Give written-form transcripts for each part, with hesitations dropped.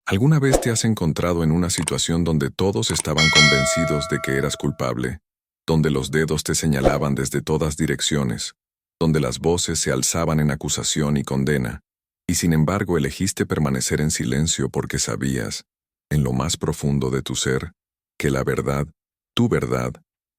¿Alguna vez te has encontrado en una situación donde todos estaban convencidos de que eras culpable, donde los dedos te señalaban desde todas direcciones, donde las voces se alzaban en acusación y condena, y sin embargo elegiste permanecer en silencio porque sabías, en lo más profundo de tu ser, que la verdad, tu verdad,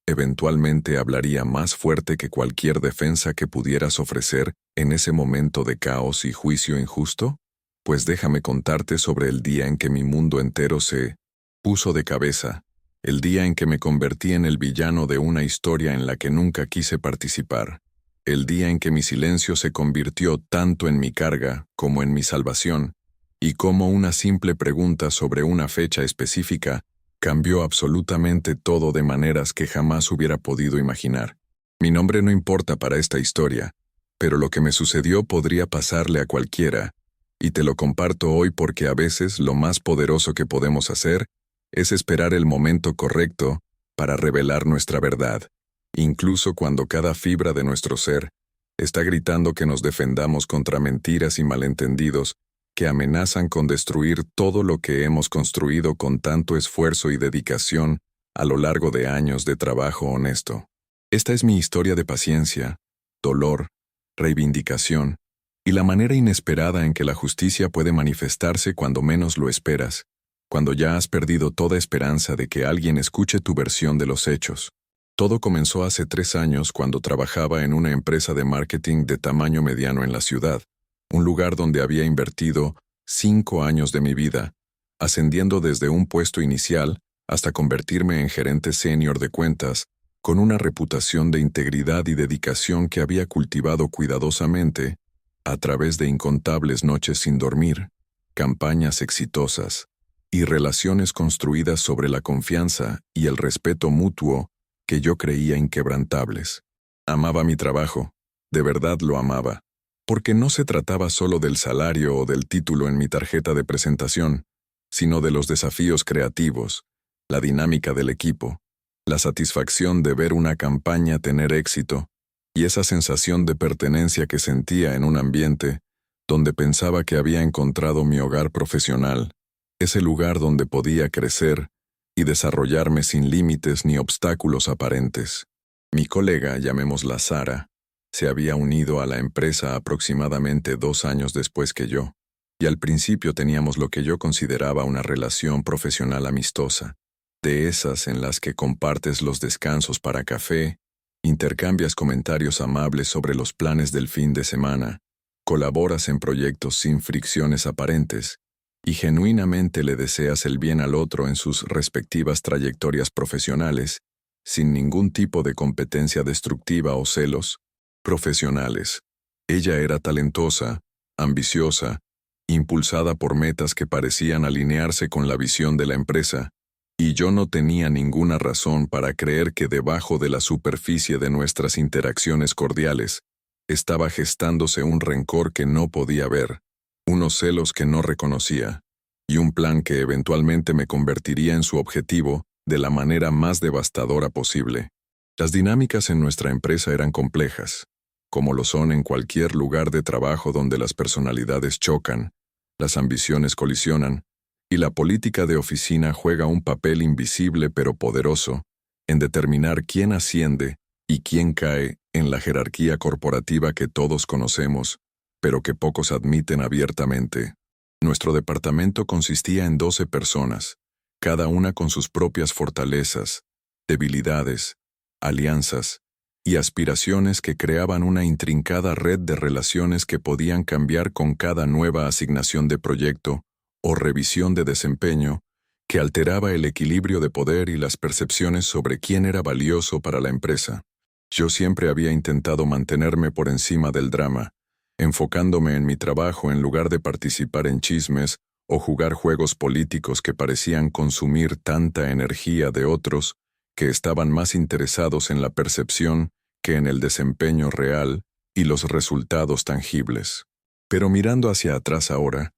eventualmente hablaría más fuerte que cualquier defensa que pudieras ofrecer en ese momento de caos y juicio injusto? Pues déjame contarte sobre el día en que mi mundo entero se puso de cabeza, el día en que me convertí en el villano de una historia en la que nunca quise participar, el día en que mi silencio se convirtió tanto en mi carga como en mi salvación, y como una simple pregunta sobre una fecha específica cambió absolutamente todo de maneras que jamás hubiera podido imaginar. Mi nombre no importa para esta historia, pero lo que me sucedió podría pasarle a cualquiera, y te lo comparto hoy porque a veces lo más poderoso que podemos hacer es esperar el momento correcto para revelar nuestra verdad, incluso cuando cada fibra de nuestro ser está gritando que nos defendamos contra mentiras y malentendidos que amenazan con destruir todo lo que hemos construido con tanto esfuerzo y dedicación a lo largo de años de trabajo honesto. Esta es mi historia de paciencia, dolor, reivindicación, y la manera inesperada en que la justicia puede manifestarse cuando menos lo esperas, cuando ya has perdido toda esperanza de que alguien escuche tu versión de los hechos. Todo comenzó hace 3 años cuando trabajaba en una empresa de marketing de tamaño mediano en la ciudad, un lugar donde había invertido 5 años de mi vida, ascendiendo desde un puesto inicial hasta convertirme en gerente senior de cuentas, con una reputación de integridad y dedicación que había cultivado cuidadosamente a través de incontables noches sin dormir, campañas exitosas y relaciones construidas sobre la confianza y el respeto mutuo que yo creía inquebrantables. Amaba mi trabajo, de verdad lo amaba, porque no se trataba solo del salario o del título en mi tarjeta de presentación, sino de los desafíos creativos, la dinámica del equipo, la satisfacción de ver una campaña tener éxito, y esa sensación de pertenencia que sentía en un ambiente donde pensaba que había encontrado mi hogar profesional, ese lugar donde podía crecer y desarrollarme sin límites ni obstáculos aparentes. Mi colega, llamémosla Sara, se había unido a la empresa aproximadamente 2 años después que yo, y al principio teníamos lo que yo consideraba una relación profesional amistosa, de esas en las que compartes los descansos para café, intercambias comentarios amables sobre los planes del fin de semana, colaboras en proyectos sin fricciones aparentes y genuinamente le deseas el bien al otro en sus respectivas trayectorias profesionales, sin ningún tipo de competencia destructiva o celos profesionales. Ella era talentosa, ambiciosa, impulsada por metas que parecían alinearse con la visión de la empresa, y yo no tenía ninguna razón para creer que debajo de la superficie de nuestras interacciones cordiales estaba gestándose un rencor que no podía ver, unos celos que no reconocía, y un plan que eventualmente me convertiría en su objetivo de la manera más devastadora posible. Las dinámicas en nuestra empresa eran complejas, como lo son en cualquier lugar de trabajo donde las personalidades chocan, las ambiciones colisionan, y la política de oficina juega un papel invisible pero poderoso en determinar quién asciende y quién cae en la jerarquía corporativa que todos conocemos, pero que pocos admiten abiertamente. Nuestro departamento consistía en 12 personas, cada una con sus propias fortalezas, debilidades, alianzas y aspiraciones que creaban una intrincada red de relaciones que podían cambiar con cada nueva asignación de proyecto o revisión de desempeño que alteraba el equilibrio de poder y las percepciones sobre quién era valioso para la empresa. Yo siempre había intentado mantenerme por encima del drama, enfocándome en mi trabajo en lugar de participar en chismes o jugar juegos políticos que parecían consumir tanta energía de otros que estaban más interesados en la percepción que en el desempeño real y los resultados tangibles. Pero mirando hacia atrás ahora,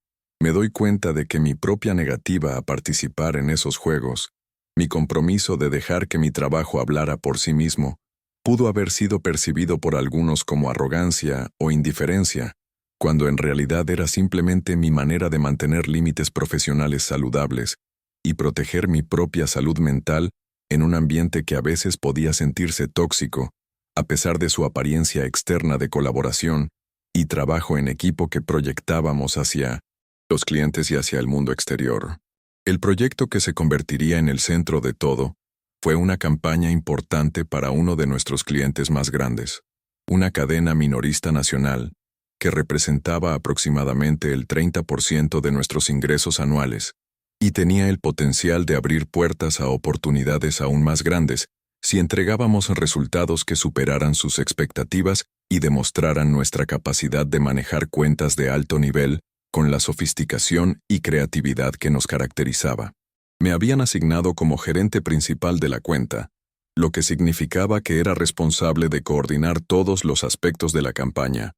me doy cuenta de que mi propia negativa a participar en esos juegos, mi compromiso de dejar que mi trabajo hablara por sí mismo, pudo haber sido percibido por algunos como arrogancia o indiferencia, cuando en realidad era simplemente mi manera de mantener límites profesionales saludables y proteger mi propia salud mental en un ambiente que a veces podía sentirse tóxico, a pesar de su apariencia externa de colaboración y trabajo en equipo que proyectábamos hacia los clientes y hacia el mundo exterior. El proyecto que se convertiría en el centro de todo fue una campaña importante para uno de nuestros clientes más grandes, una cadena minorista nacional que representaba aproximadamente el 30% de nuestros ingresos anuales y tenía el potencial de abrir puertas a oportunidades aún más grandes si entregábamos resultados que superaran sus expectativas y demostraran nuestra capacidad de manejar cuentas de alto nivel con la sofisticación y creatividad que nos caracterizaba. Me habían asignado como gerente principal de la cuenta, lo que significaba que era responsable de coordinar todos los aspectos de la campaña,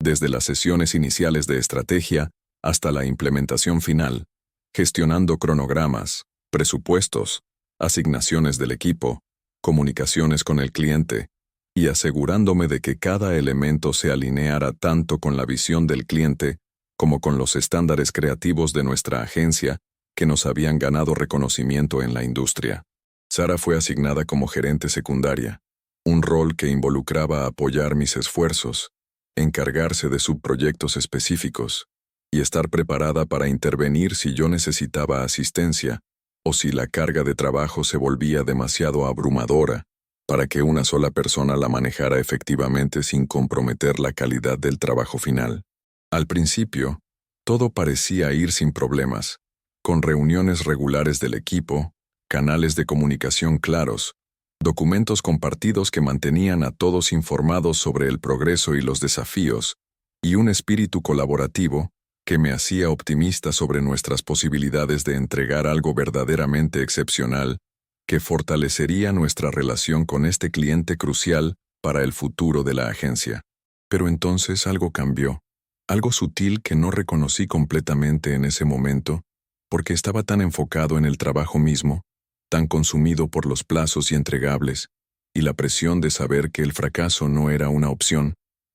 desde las sesiones iniciales de estrategia hasta la implementación final, gestionando cronogramas, presupuestos, asignaciones del equipo, comunicaciones con el cliente, y asegurándome de que cada elemento se alineara tanto con la visión del cliente como con los estándares creativos de nuestra agencia que nos habían ganado reconocimiento en la industria. Sara fue asignada como gerente secundaria, un rol que involucraba apoyar mis esfuerzos, encargarse de subproyectos específicos y estar preparada para intervenir si yo necesitaba asistencia o si la carga de trabajo se volvía demasiado abrumadora para que una sola persona la manejara efectivamente sin comprometer la calidad del trabajo final. Al principio, todo parecía ir sin problemas, con reuniones regulares del equipo, canales de comunicación claros, documentos compartidos que mantenían a todos informados sobre el progreso y los desafíos, y un espíritu colaborativo que me hacía optimista sobre nuestras posibilidades de entregar algo verdaderamente excepcional que fortalecería nuestra relación con este cliente crucial para el futuro de la agencia. Pero entonces algo cambió, algo sutil que no reconocí completamente en ese momento, porque estaba tan enfocado en el trabajo mismo, tan consumido por los plazos y entregables, y la presión de saber que el fracaso no era una opción,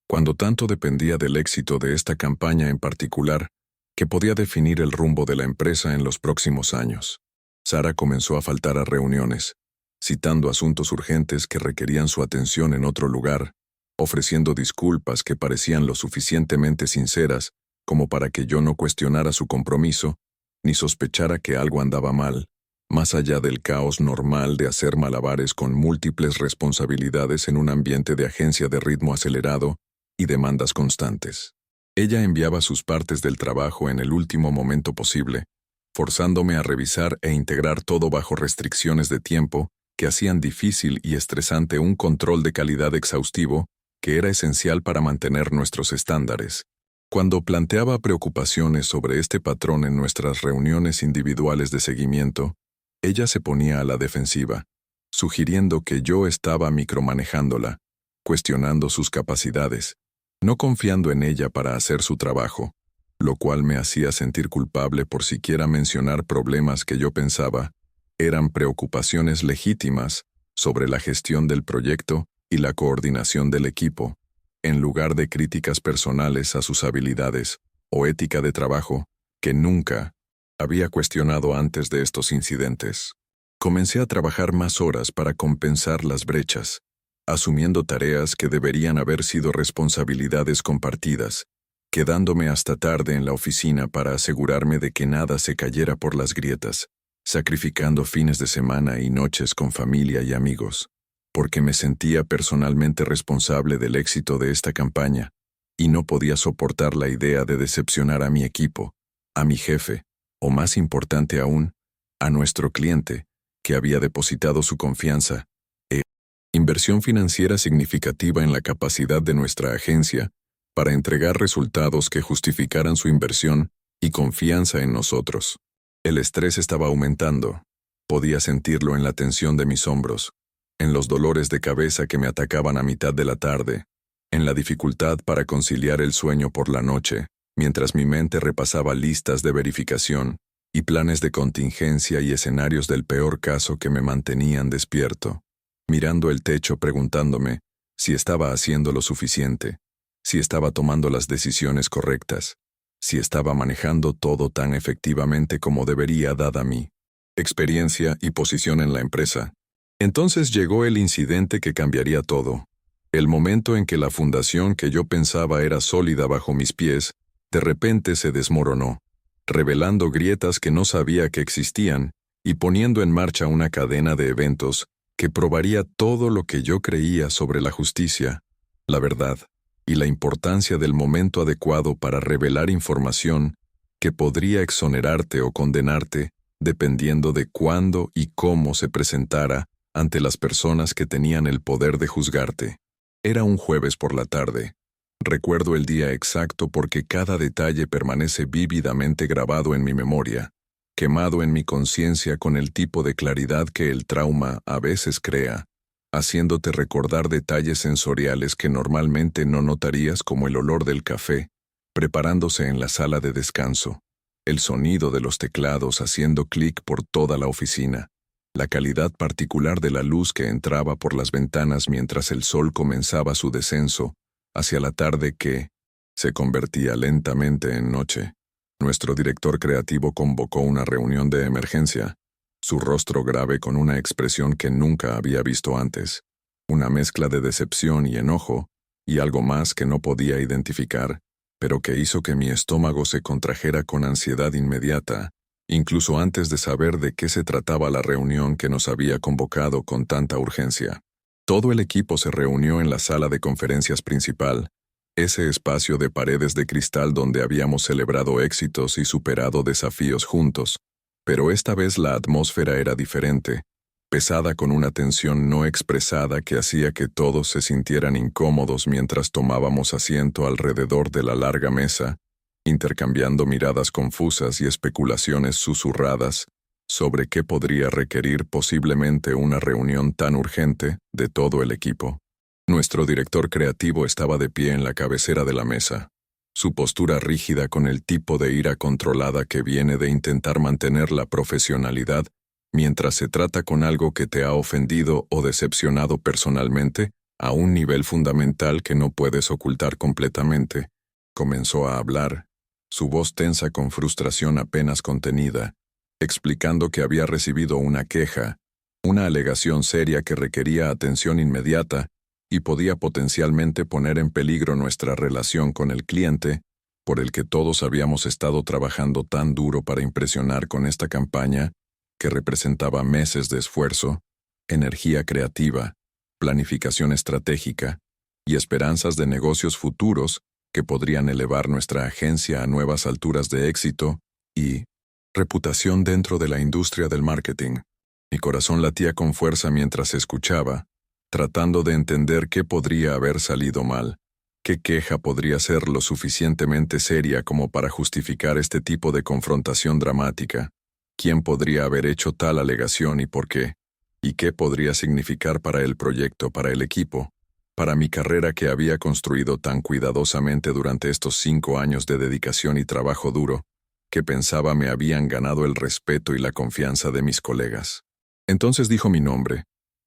cuando tanto dependía del éxito de esta campaña en particular, que podía definir el rumbo de la empresa en los próximos años. Sara comenzó a faltar a reuniones, citando asuntos urgentes que requerían su atención en otro lugar, ofreciendo disculpas que parecían lo suficientemente sinceras como para que yo no cuestionara su compromiso, ni sospechara que algo andaba mal, más allá del caos normal de hacer malabares con múltiples responsabilidades en un ambiente de agencia de ritmo acelerado y demandas constantes. Ella enviaba sus partes del trabajo en el último momento posible, forzándome a revisar e integrar todo bajo restricciones de tiempo que hacían difícil y estresante un control de calidad exhaustivo que era esencial para mantener nuestros estándares. Cuando planteaba preocupaciones sobre este patrón en nuestras reuniones individuales de seguimiento, ella se ponía a la defensiva, sugiriendo que yo estaba micromanejándola, cuestionando sus capacidades, no confiando en ella para hacer su trabajo, lo cual me hacía sentir culpable por siquiera mencionar problemas que yo pensaba eran preocupaciones legítimas sobre la gestión del proyecto y la coordinación del equipo, en lugar de críticas personales a sus habilidades o ética de trabajo que nunca había cuestionado antes de estos incidentes. Comencé a trabajar más horas para compensar las brechas, asumiendo tareas que deberían haber sido responsabilidades compartidas, quedándome hasta tarde en la oficina para asegurarme de que nada se cayera por las grietas, sacrificando fines de semana y noches con familia y amigos, porque me sentía personalmente responsable del éxito de esta campaña, y no podía soportar la idea de decepcionar a mi equipo, a mi jefe, o más importante aún, a nuestro cliente, que había depositado su confianza e inversión financiera significativa en la capacidad de nuestra agencia para entregar resultados que justificaran su inversión y confianza en nosotros. El estrés estaba aumentando. Podía sentirlo en la tensión de mis hombros, en los dolores de cabeza que me atacaban a mitad de la tarde, en la dificultad para conciliar el sueño por la noche, mientras mi mente repasaba listas de verificación y planes de contingencia y escenarios del peor caso que me mantenían despierto, mirando el techo preguntándome si estaba haciendo lo suficiente, si estaba tomando las decisiones correctas, si estaba manejando todo tan efectivamente como debería dada mi experiencia y posición en la empresa. Entonces llegó el incidente que cambiaría todo. El momento en que la fundación que yo pensaba era sólida bajo mis pies, de repente se desmoronó, revelando grietas que no sabía que existían y poniendo en marcha una cadena de eventos que probaría todo lo que yo creía sobre la justicia, la verdad y la importancia del momento adecuado para revelar información que podría exonerarte o condenarte dependiendo de cuándo y cómo se presentara ante las personas que tenían el poder de juzgarte. Era un jueves por la tarde. Recuerdo el día exacto porque cada detalle permanece vívidamente grabado en mi memoria, quemado en mi conciencia con el tipo de claridad que el trauma a veces crea, haciéndote recordar detalles sensoriales que normalmente no notarías como el olor del café, preparándose en la sala de descanso, el sonido de los teclados haciendo clic por toda la oficina, la calidad particular de la luz que entraba por las ventanas mientras el sol comenzaba su descenso hacia la tarde que se convertía lentamente en noche. Nuestro director creativo convocó una reunión de emergencia, su rostro grave con una expresión que nunca había visto antes, una mezcla de decepción y enojo, y algo más que no podía identificar, pero que hizo que mi estómago se contrajera con ansiedad inmediata, incluso antes de saber de qué se trataba la reunión que nos había convocado con tanta urgencia. Todo el equipo se reunió en la sala de conferencias principal, ese espacio de paredes de cristal donde habíamos celebrado éxitos y superado desafíos juntos, pero esta vez la atmósfera era diferente, pesada con una tensión no expresada que hacía que todos se sintieran incómodos mientras tomábamos asiento alrededor de la larga mesa, intercambiando miradas confusas y especulaciones susurradas sobre qué podría requerir posiblemente una reunión tan urgente de todo el equipo. Nuestro director creativo estaba de pie en la cabecera de la mesa, su postura rígida con el tipo de ira controlada que viene de intentar mantener la profesionalidad mientras se trata con algo que te ha ofendido o decepcionado personalmente a un nivel fundamental que no puedes ocultar completamente. Comenzó a hablar, su voz tensa con frustración apenas contenida, explicando que había recibido una queja, una alegación seria que requería atención inmediata y podía potencialmente poner en peligro nuestra relación con el cliente, por el que todos habíamos estado trabajando tan duro para impresionar con esta campaña, que representaba meses de esfuerzo, energía creativa, planificación estratégica y esperanzas de negocios futuros que podrían elevar nuestra agencia a nuevas alturas de éxito y reputación dentro de la industria del marketing. Mi corazón latía con fuerza mientras escuchaba, tratando de entender qué podría haber salido mal, qué queja podría ser lo suficientemente seria como para justificar este tipo de confrontación dramática, quién podría haber hecho tal alegación y por qué, y qué podría significar para el proyecto, para el equipo, para mi carrera que había construido tan cuidadosamente durante estos 5 años de dedicación y trabajo duro, que pensaba me habían ganado el respeto y la confianza de mis colegas. Entonces dijo mi nombre,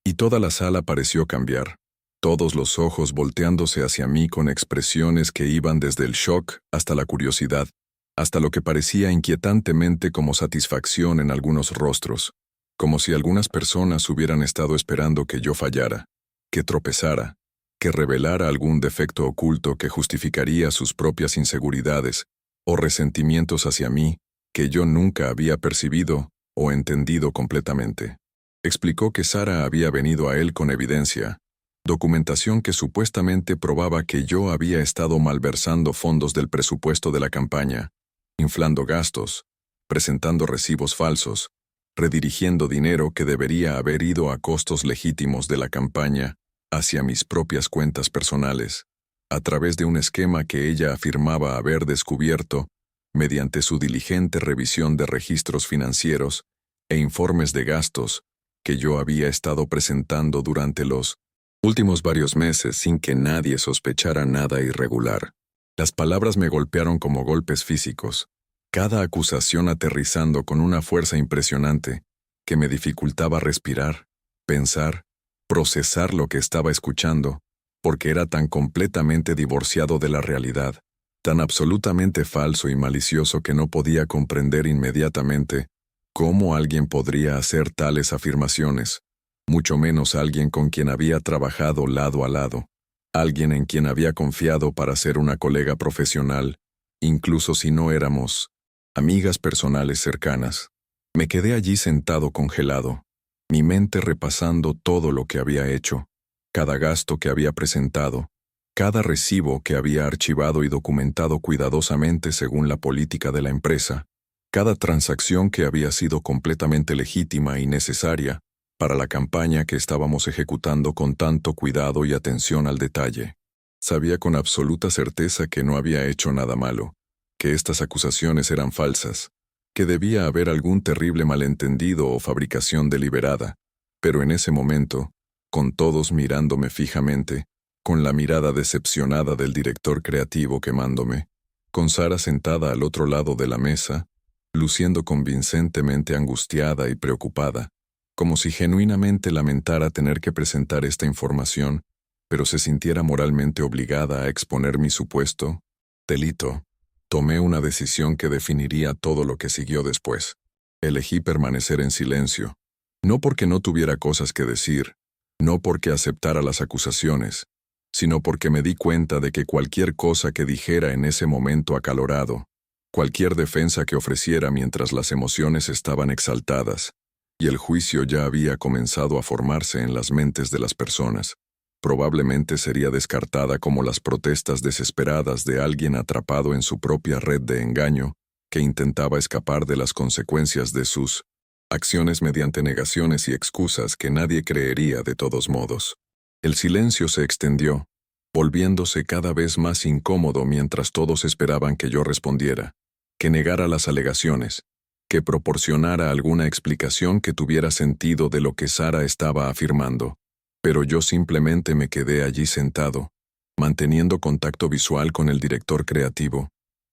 y toda la sala pareció cambiar, todos los ojos volteándose hacia mí con expresiones que iban desde el shock hasta la curiosidad, hasta lo que parecía inquietantemente como satisfacción en algunos rostros, como si algunas personas hubieran estado esperando que yo fallara, que tropezara, que revelara algún defecto oculto que justificaría sus propias inseguridades o resentimientos hacia mí que yo nunca había percibido o entendido completamente. Explicó que Sara había venido a él con evidencia, documentación que supuestamente probaba que yo había estado malversando fondos del presupuesto de la campaña, inflando gastos, presentando recibos falsos, redirigiendo dinero que debería haber ido a costos legítimos de la campaña hacia mis propias cuentas personales, a través de un esquema que ella afirmaba haber descubierto mediante su diligente revisión de registros financieros e informes de gastos que yo había estado presentando durante los últimos varios meses sin que nadie sospechara nada irregular. Las palabras me golpearon como golpes físicos, cada acusación aterrizando con una fuerza impresionante que me dificultaba respirar, pensar, procesar lo que estaba escuchando, porque era tan completamente divorciado de la realidad, tan absolutamente falso y malicioso que no podía comprender inmediatamente cómo alguien podría hacer tales afirmaciones, mucho menos alguien con quien había trabajado lado a lado, alguien en quien había confiado para ser una colega profesional, incluso si no éramos amigas personales cercanas. Me quedé allí sentado congelado, mi mente repasando todo lo que había hecho, cada gasto que había presentado, cada recibo que había archivado y documentado cuidadosamente según la política de la empresa, cada transacción que había sido completamente legítima y necesaria para la campaña que estábamos ejecutando con tanto cuidado y atención al detalle. Sabía con absoluta certeza que no había hecho nada malo, que estas acusaciones eran falsas, que debía haber algún terrible malentendido o fabricación deliberada, pero en ese momento, con todos mirándome fijamente, con la mirada decepcionada del director creativo quemándome, con Sara sentada al otro lado de la mesa, luciendo convincentemente angustiada y preocupada, como si genuinamente lamentara tener que presentar esta información, pero se sintiera moralmente obligada a exponer mi supuesto delito, tomé una decisión que definiría todo lo que siguió después. Elegí permanecer en silencio, no porque no tuviera cosas que decir, no porque aceptara las acusaciones, sino porque me di cuenta de que cualquier cosa que dijera en ese momento acalorado, cualquier defensa que ofreciera mientras las emociones estaban exaltadas, y el juicio ya había comenzado a formarse en las mentes de las personas, probablemente sería descartada como las protestas desesperadas de alguien atrapado en su propia red de engaño que intentaba escapar de las consecuencias de sus acciones mediante negaciones y excusas que nadie creería de todos modos. El silencio se extendió, volviéndose cada vez más incómodo mientras todos esperaban que yo respondiera, que negara las alegaciones, que proporcionara alguna explicación que tuviera sentido de lo que Sara estaba afirmando. Pero yo simplemente me quedé allí sentado, manteniendo contacto visual con el director creativo,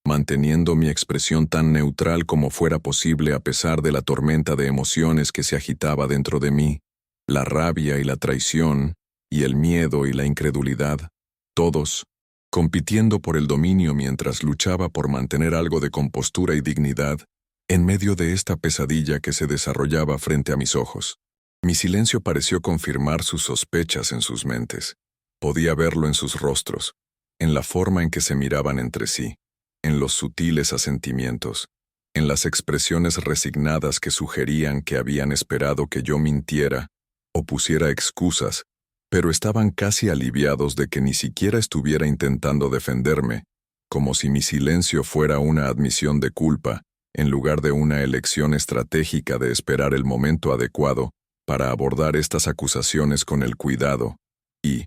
manteniendo mi expresión tan neutral como fuera posible a pesar de la tormenta de emociones que se agitaba dentro de mí, la rabia y la traición, y el miedo y la incredulidad, todos, compitiendo por el dominio mientras luchaba por mantener algo de compostura y dignidad, en medio de esta pesadilla que se desarrollaba frente a mis ojos. Mi silencio pareció confirmar sus sospechas en sus mentes. Podía verlo en sus rostros, en la forma en que se miraban entre sí, en los sutiles asentimientos, en las expresiones resignadas que sugerían que habían esperado que yo mintiera o pusiera excusas, pero estaban casi aliviados de que ni siquiera estuviera intentando defenderme, como si mi silencio fuera una admisión de culpa, en lugar de una elección estratégica de esperar el momento adecuado para abordar estas acusaciones con el cuidado y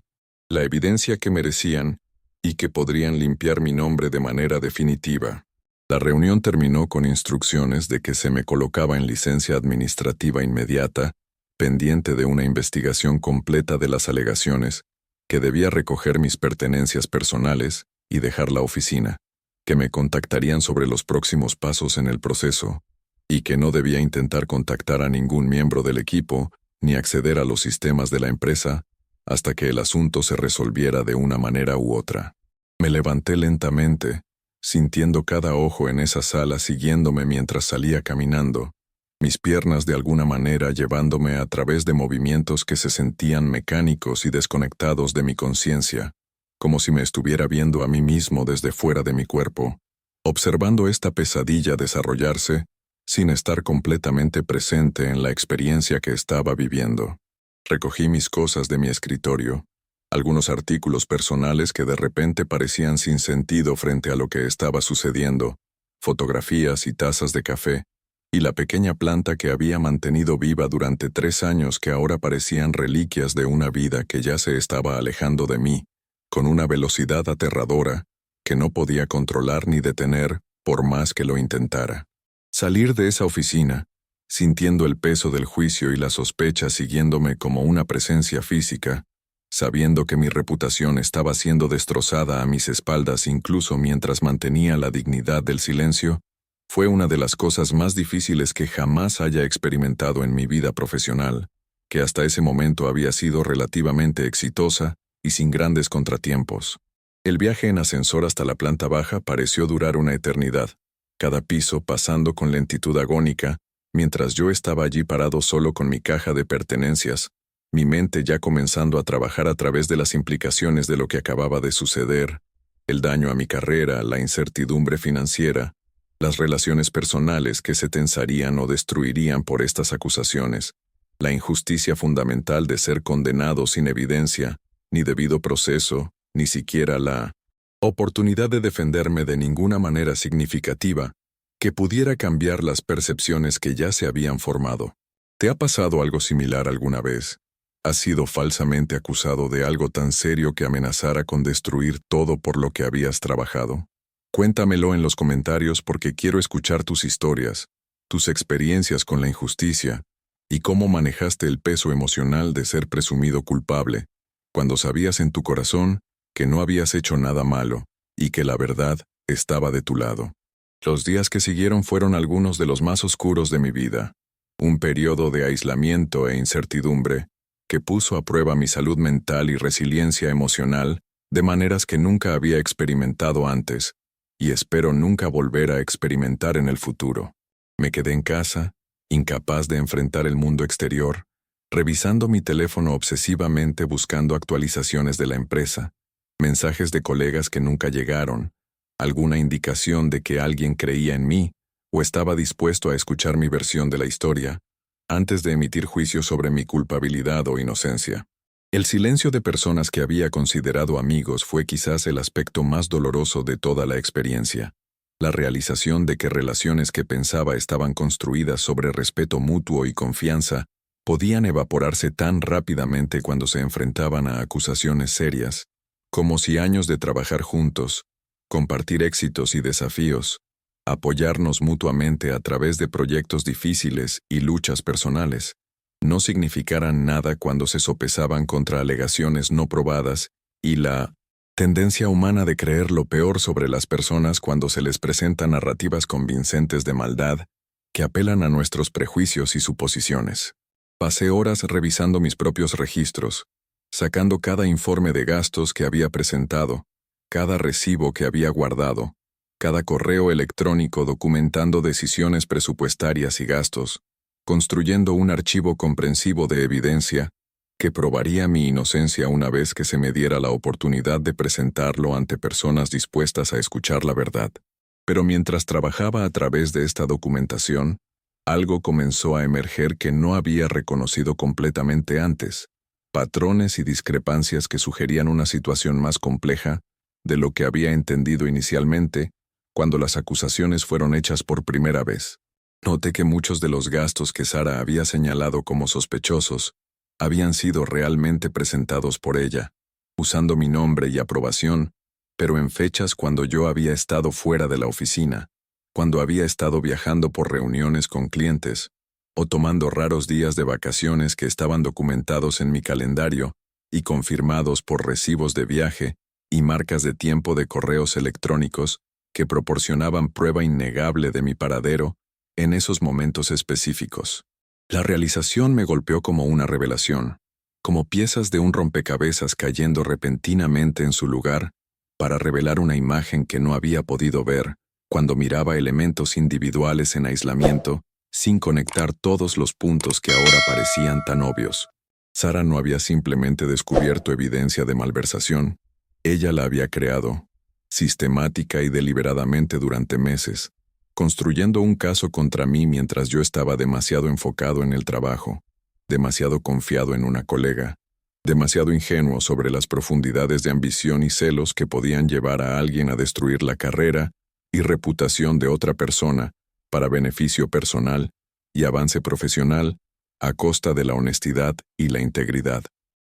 la evidencia que merecían y que podrían limpiar mi nombre de manera definitiva. La reunión terminó con instrucciones de que se me colocaba en licencia administrativa inmediata, pendiente de una investigación completa de las alegaciones, que debía recoger mis pertenencias personales y dejar la oficina, que me contactarían sobre los próximos pasos en el proceso, y que no debía intentar contactar a ningún miembro del equipo ni acceder a los sistemas de la empresa hasta que el asunto se resolviera de una manera u otra. Me levanté lentamente, sintiendo cada ojo en esa sala siguiéndome mientras salía caminando, mis piernas de alguna manera llevándome a través de movimientos que se sentían mecánicos y desconectados de mi conciencia, como si me estuviera viendo a mí mismo desde fuera de mi cuerpo, observando esta pesadilla desarrollarse sin estar completamente presente en la experiencia que estaba viviendo. Recogí mis cosas de mi escritorio, algunos artículos personales que de repente parecían sin sentido frente a lo que estaba sucediendo, fotografías y tazas de café, y la pequeña planta que había mantenido viva durante 3 años que ahora parecían reliquias de una vida que ya se estaba alejando de mí, con una velocidad aterradora que no podía controlar ni detener por más que lo intentara. Salir de esa oficina, sintiendo el peso del juicio y la sospecha siguiéndome como una presencia física, sabiendo que mi reputación estaba siendo destrozada a mis espaldas incluso mientras mantenía la dignidad del silencio, fue una de las cosas más difíciles que jamás haya experimentado en mi vida profesional, que hasta ese momento había sido relativamente exitosa y sin grandes contratiempos. El viaje en ascensor hasta la planta baja pareció durar una eternidad, cada piso pasando con lentitud agónica, mientras yo estaba allí parado solo con mi caja de pertenencias, mi mente ya comenzando a trabajar a través de las implicaciones de lo que acababa de suceder, el daño a mi carrera, la incertidumbre financiera, las relaciones personales que se tensarían o destruirían por estas acusaciones, la injusticia fundamental de ser condenado sin evidencia, ni debido proceso, ni siquiera la oportunidad de defenderme de ninguna manera significativa que pudiera cambiar las percepciones que ya se habían formado. ¿Te ha pasado algo similar alguna vez? ¿Has sido falsamente acusado de algo tan serio que amenazara con destruir todo por lo que habías trabajado? Cuéntamelo en los comentarios porque quiero escuchar tus historias, tus experiencias con la injusticia y cómo manejaste el peso emocional de ser presumido culpable, cuando sabías en tu corazón que no habías hecho nada malo y que la verdad estaba de tu lado. Los días que siguieron fueron algunos de los más oscuros de mi vida, un periodo de aislamiento e incertidumbre que puso a prueba mi salud mental y resiliencia emocional de maneras que nunca había experimentado antes, y espero nunca volver a experimentar en el futuro. Me quedé en casa, incapaz de enfrentar el mundo exterior, revisando mi teléfono obsesivamente buscando actualizaciones de la empresa, mensajes de colegas que nunca llegaron, alguna indicación de que alguien creía en mí o estaba dispuesto a escuchar mi versión de la historia, antes de emitir juicios sobre mi culpabilidad o inocencia. El silencio de personas que había considerado amigos fue quizás el aspecto más doloroso de toda la experiencia. La realización de que relaciones que pensaba estaban construidas sobre respeto mutuo y confianza podían evaporarse tan rápidamente cuando se enfrentaban a acusaciones serias, como si años de trabajar juntos, compartir éxitos y desafíos, apoyarnos mutuamente a través de proyectos difíciles y luchas personales, no significaran nada cuando se sopesaban contra alegaciones no probadas y la tendencia humana de creer lo peor sobre las personas cuando se les presentan narrativas convincentes de maldad que apelan a nuestros prejuicios y suposiciones. Pasé horas revisando mis propios registros, sacando cada informe de gastos que había presentado, cada recibo que había guardado, cada correo electrónico documentando decisiones presupuestarias y gastos, construyendo un archivo comprensivo de evidencia que probaría mi inocencia una vez que se me diera la oportunidad de presentarlo ante personas dispuestas a escuchar la verdad. Pero mientras trabajaba a través de esta documentación, algo comenzó a emerger que no había reconocido completamente antes, patrones y discrepancias que sugerían una situación más compleja de lo que había entendido inicialmente cuando las acusaciones fueron hechas por primera vez. Noté que muchos de los gastos que Sara había señalado como sospechosos habían sido realmente presentados por ella, usando mi nombre y aprobación, pero en fechas cuando yo había estado fuera de la oficina, cuando había estado viajando por reuniones con clientes, o tomando raros días de vacaciones que estaban documentados en mi calendario y confirmados por recibos de viaje y marcas de tiempo de correos electrónicos que proporcionaban prueba innegable de mi paradero en esos momentos específicos. La realización me golpeó como una revelación, como piezas de un rompecabezas cayendo repentinamente en su lugar para revelar una imagen que no había podido ver cuando miraba elementos individuales en aislamiento sin conectar todos los puntos que ahora parecían tan obvios. Sara no había simplemente descubierto evidencia de malversación, ella la había creado, sistemática y deliberadamente durante meses, construyendo un caso contra mí mientras yo estaba demasiado enfocado en el trabajo, demasiado confiado en una colega, demasiado ingenuo sobre las profundidades de ambición y celos que podían llevar a alguien a destruir la carrera y reputación de otra persona para beneficio personal y avance profesional a costa de la honestidad y la integridad.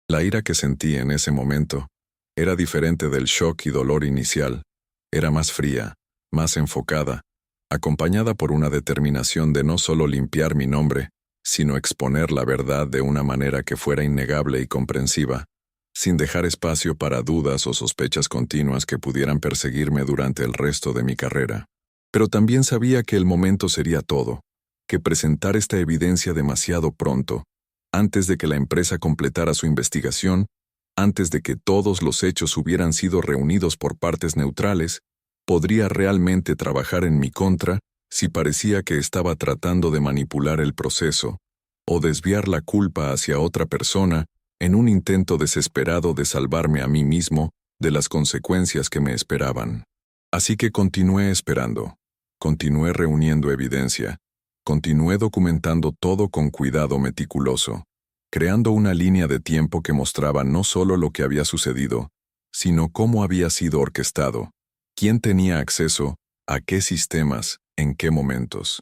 La ira que sentí en ese momento era diferente del shock y dolor inicial, era más fría, más enfocada, acompañada por una determinación de no solo limpiar mi nombre, sino exponer la verdad de una manera que fuera innegable y comprensiva, sin dejar espacio para dudas o sospechas continuas que pudieran perseguirme durante el resto de mi carrera. Pero también sabía que el momento sería todo, que presentar esta evidencia demasiado pronto, antes de que la empresa completara su investigación, antes de que todos los hechos hubieran sido reunidos por partes neutrales, podría realmente trabajar en mi contra si parecía que estaba tratando de manipular el proceso o desviar la culpa hacia otra persona en un intento desesperado de salvarme a mí mismo de las consecuencias que me esperaban. Así que continué esperando, continué reuniendo evidencia, continué documentando todo con cuidado meticuloso, creando una línea de tiempo que mostraba no solo lo que había sucedido, sino cómo había sido orquestado, quién tenía acceso, a qué sistemas, en qué momentos,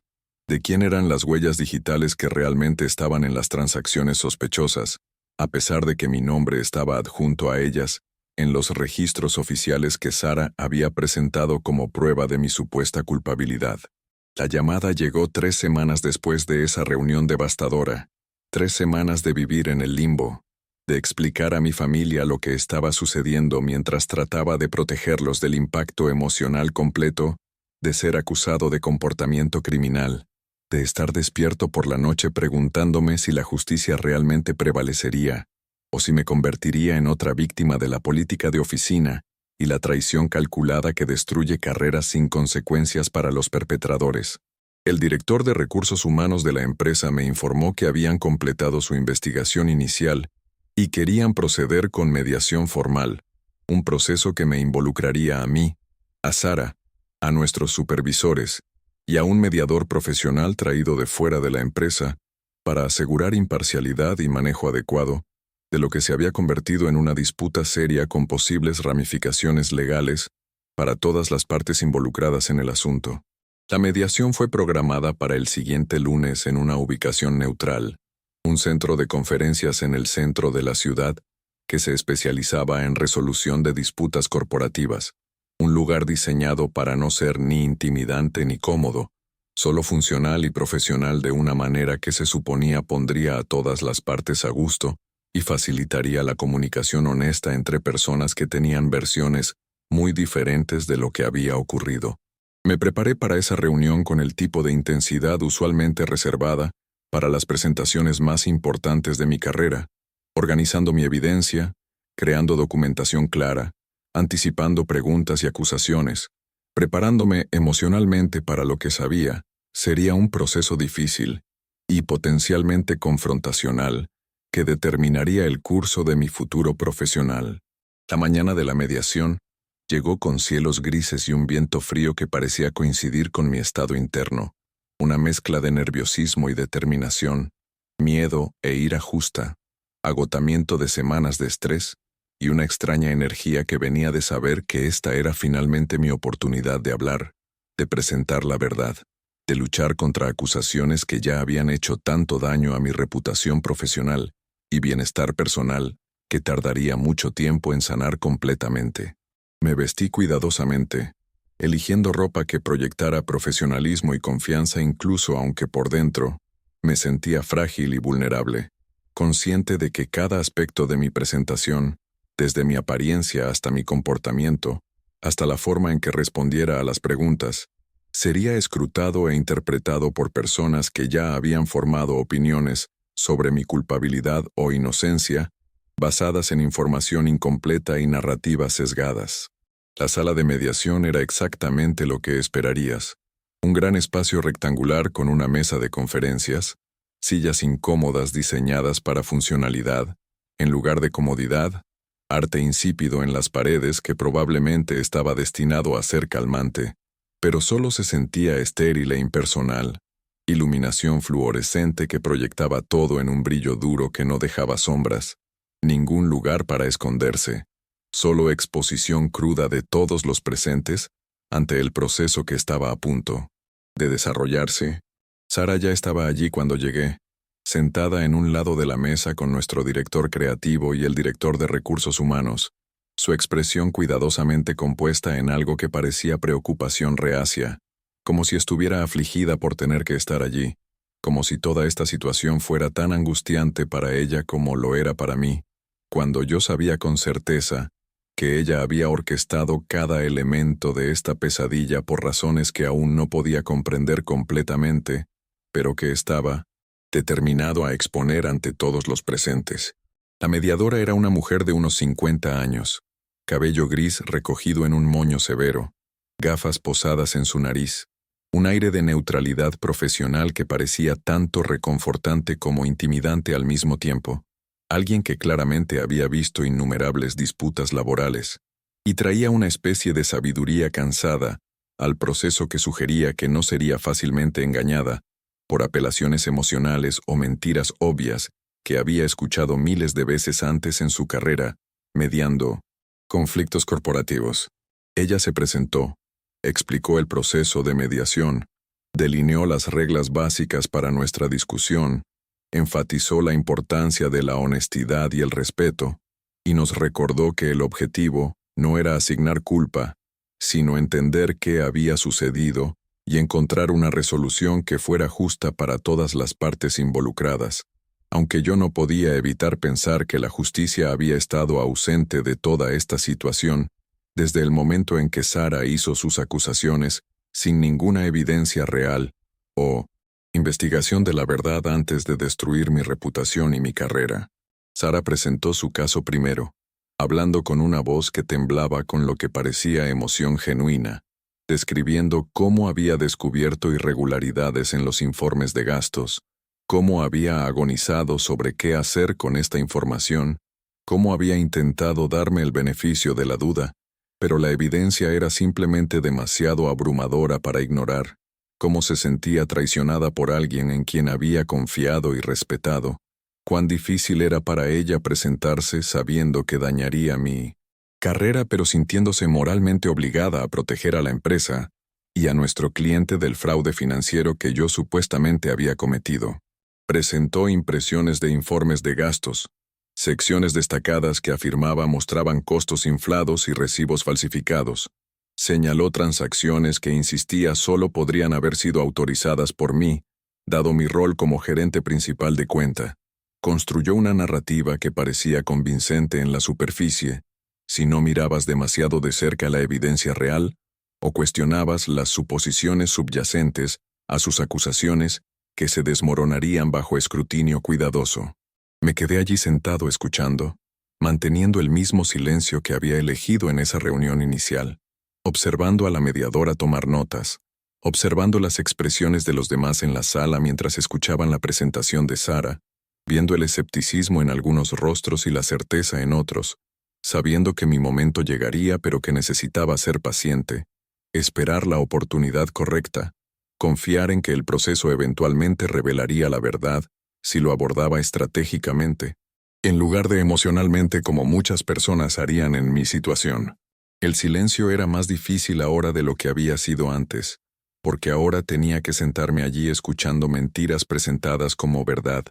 de quién eran las huellas digitales que realmente estaban en las transacciones sospechosas, a pesar de que mi nombre estaba adjunto a ellas, en los registros oficiales que Sara había presentado como prueba de mi supuesta culpabilidad. La llamada llegó 3 semanas después de esa reunión devastadora, 3 semanas de vivir en el limbo, de explicar a mi familia lo que estaba sucediendo mientras trataba de protegerlos del impacto emocional completo, de ser acusado de comportamiento criminal, de estar despierto por la noche preguntándome si la justicia realmente prevalecería, o si me convertiría en otra víctima de la política de oficina y la traición calculada que destruye carreras sin consecuencias para los perpetradores. El director de recursos humanos de la empresa me informó que habían completado su investigación inicial y querían proceder con mediación formal, un proceso que me involucraría a mí, a Sara, a nuestros supervisores y a un mediador profesional traído de fuera de la empresa para asegurar imparcialidad y manejo adecuado de lo que se había convertido en una disputa seria con posibles ramificaciones legales para todas las partes involucradas en el asunto. La mediación fue programada para el siguiente lunes en una ubicación neutral, un centro de conferencias en el centro de la ciudad que se especializaba en resolución de disputas corporativas, un lugar diseñado para no ser ni intimidante ni cómodo, solo funcional y profesional de una manera que se suponía pondría a todas las partes a gusto y facilitaría la comunicación honesta entre personas que tenían versiones muy diferentes de lo que había ocurrido. Me preparé para esa reunión con el tipo de intensidad usualmente reservada para las presentaciones más importantes de mi carrera, organizando mi evidencia, creando documentación clara, anticipando preguntas y acusaciones, preparándome emocionalmente para lo que sabía sería un proceso difícil y potencialmente confrontacional que determinaría el curso de mi futuro profesional. La mañana de la mediación llegó con cielos grises y un viento frío que parecía coincidir con mi estado interno, una mezcla de nerviosismo y determinación, miedo e ira justa, agotamiento de semanas de estrés y una extraña energía que venía de saber que esta era finalmente mi oportunidad de hablar, de presentar la verdad, de luchar contra acusaciones que ya habían hecho tanto daño a mi reputación profesional y bienestar personal que tardaría mucho tiempo en sanar completamente. Me vestí cuidadosamente, eligiendo ropa que proyectara profesionalismo y confianza incluso aunque por dentro me sentía frágil y vulnerable, consciente de que cada aspecto de mi presentación, desde mi apariencia hasta mi comportamiento, hasta la forma en que respondiera a las preguntas, sería escrutado e interpretado por personas que ya habían formado opiniones sobre mi culpabilidad o inocencia, basadas en información incompleta y narrativas sesgadas. La sala de mediación era exactamente lo que esperarías. Un gran espacio rectangular con una mesa de conferencias, sillas incómodas diseñadas para funcionalidad, en lugar de comodidad, arte insípido en las paredes que probablemente estaba destinado a ser calmante, pero solo se sentía estéril e impersonal, iluminación fluorescente que proyectaba todo en un brillo duro que no dejaba sombras, ningún lugar para esconderse, solo exposición cruda de todos los presentes ante el proceso que estaba a punto de desarrollarse. Sara ya estaba allí cuando llegué, sentada en un lado de la mesa con nuestro director creativo y el director de recursos humanos, su expresión cuidadosamente compuesta en algo que parecía preocupación reacia, como si estuviera afligida por tener que estar allí, como si toda esta situación fuera tan angustiante para ella como lo era para mí, cuando yo sabía con certeza que ella había orquestado cada elemento de esta pesadilla por razones que aún no podía comprender completamente, pero que estaba determinado a exponer ante todos los presentes. La mediadora era una mujer de unos 50 años, cabello gris recogido en un moño severo, gafas posadas en su nariz, un aire de neutralidad profesional que parecía tanto reconfortante como intimidante al mismo tiempo. Alguien que claramente había visto innumerables disputas laborales, y traía una especie de sabiduría cansada al proceso que sugería que no sería fácilmente engañada por apelaciones emocionales o mentiras obvias que había escuchado miles de veces antes en su carrera, mediando conflictos corporativos. Ella se presentó, explicó el proceso de mediación, delineó las reglas básicas para nuestra discusión, enfatizó la importancia de la honestidad y el respeto, y nos recordó que el objetivo no era asignar culpa, sino entender qué había sucedido y encontrar una resolución que fuera justa para todas las partes involucradas, aunque yo no podía evitar pensar que la justicia había estado ausente de toda esta situación desde el momento en que Sara hizo sus acusaciones sin ninguna evidencia real o investigación de la verdad antes de destruir mi reputación y mi carrera. Sara presentó su caso primero, hablando con una voz que temblaba con lo que parecía emoción genuina, describiendo cómo había descubierto irregularidades en los informes de gastos, cómo había agonizado sobre qué hacer con esta información, cómo había intentado darme el beneficio de la duda, pero la evidencia era simplemente demasiado abrumadora para ignorar, cómo se sentía traicionada por alguien en quien había confiado y respetado, cuán difícil era para ella presentarse sabiendo que dañaría mi carrera pero sintiéndose moralmente obligada a proteger a la empresa y a nuestro cliente del fraude financiero que yo supuestamente había cometido. Presentó impresiones de informes de gastos, secciones destacadas que afirmaba mostraban costos inflados y recibos falsificados. Señaló transacciones que insistía solo podrían haber sido autorizadas por mí, dado mi rol como gerente principal de cuenta. Construyó una narrativa que parecía convincente en la superficie, si no mirabas demasiado de cerca la evidencia real, o cuestionabas las suposiciones subyacentes a sus acusaciones que se desmoronarían bajo escrutinio cuidadoso. Me quedé allí sentado escuchando, manteniendo el mismo silencio que había elegido en esa reunión inicial, observando a la mediadora tomar notas, observando las expresiones de los demás en la sala mientras escuchaban la presentación de Sara, viendo el escepticismo en algunos rostros y la certeza en otros, sabiendo que mi momento llegaría pero que necesitaba ser paciente, esperar la oportunidad correcta, confiar en que el proceso eventualmente revelaría la verdad si lo abordaba estratégicamente, en lugar de emocionalmente como muchas personas harían en mi situación. El silencio era más difícil ahora de lo que había sido antes, porque ahora tenía que sentarme allí escuchando mentiras presentadas como verdad.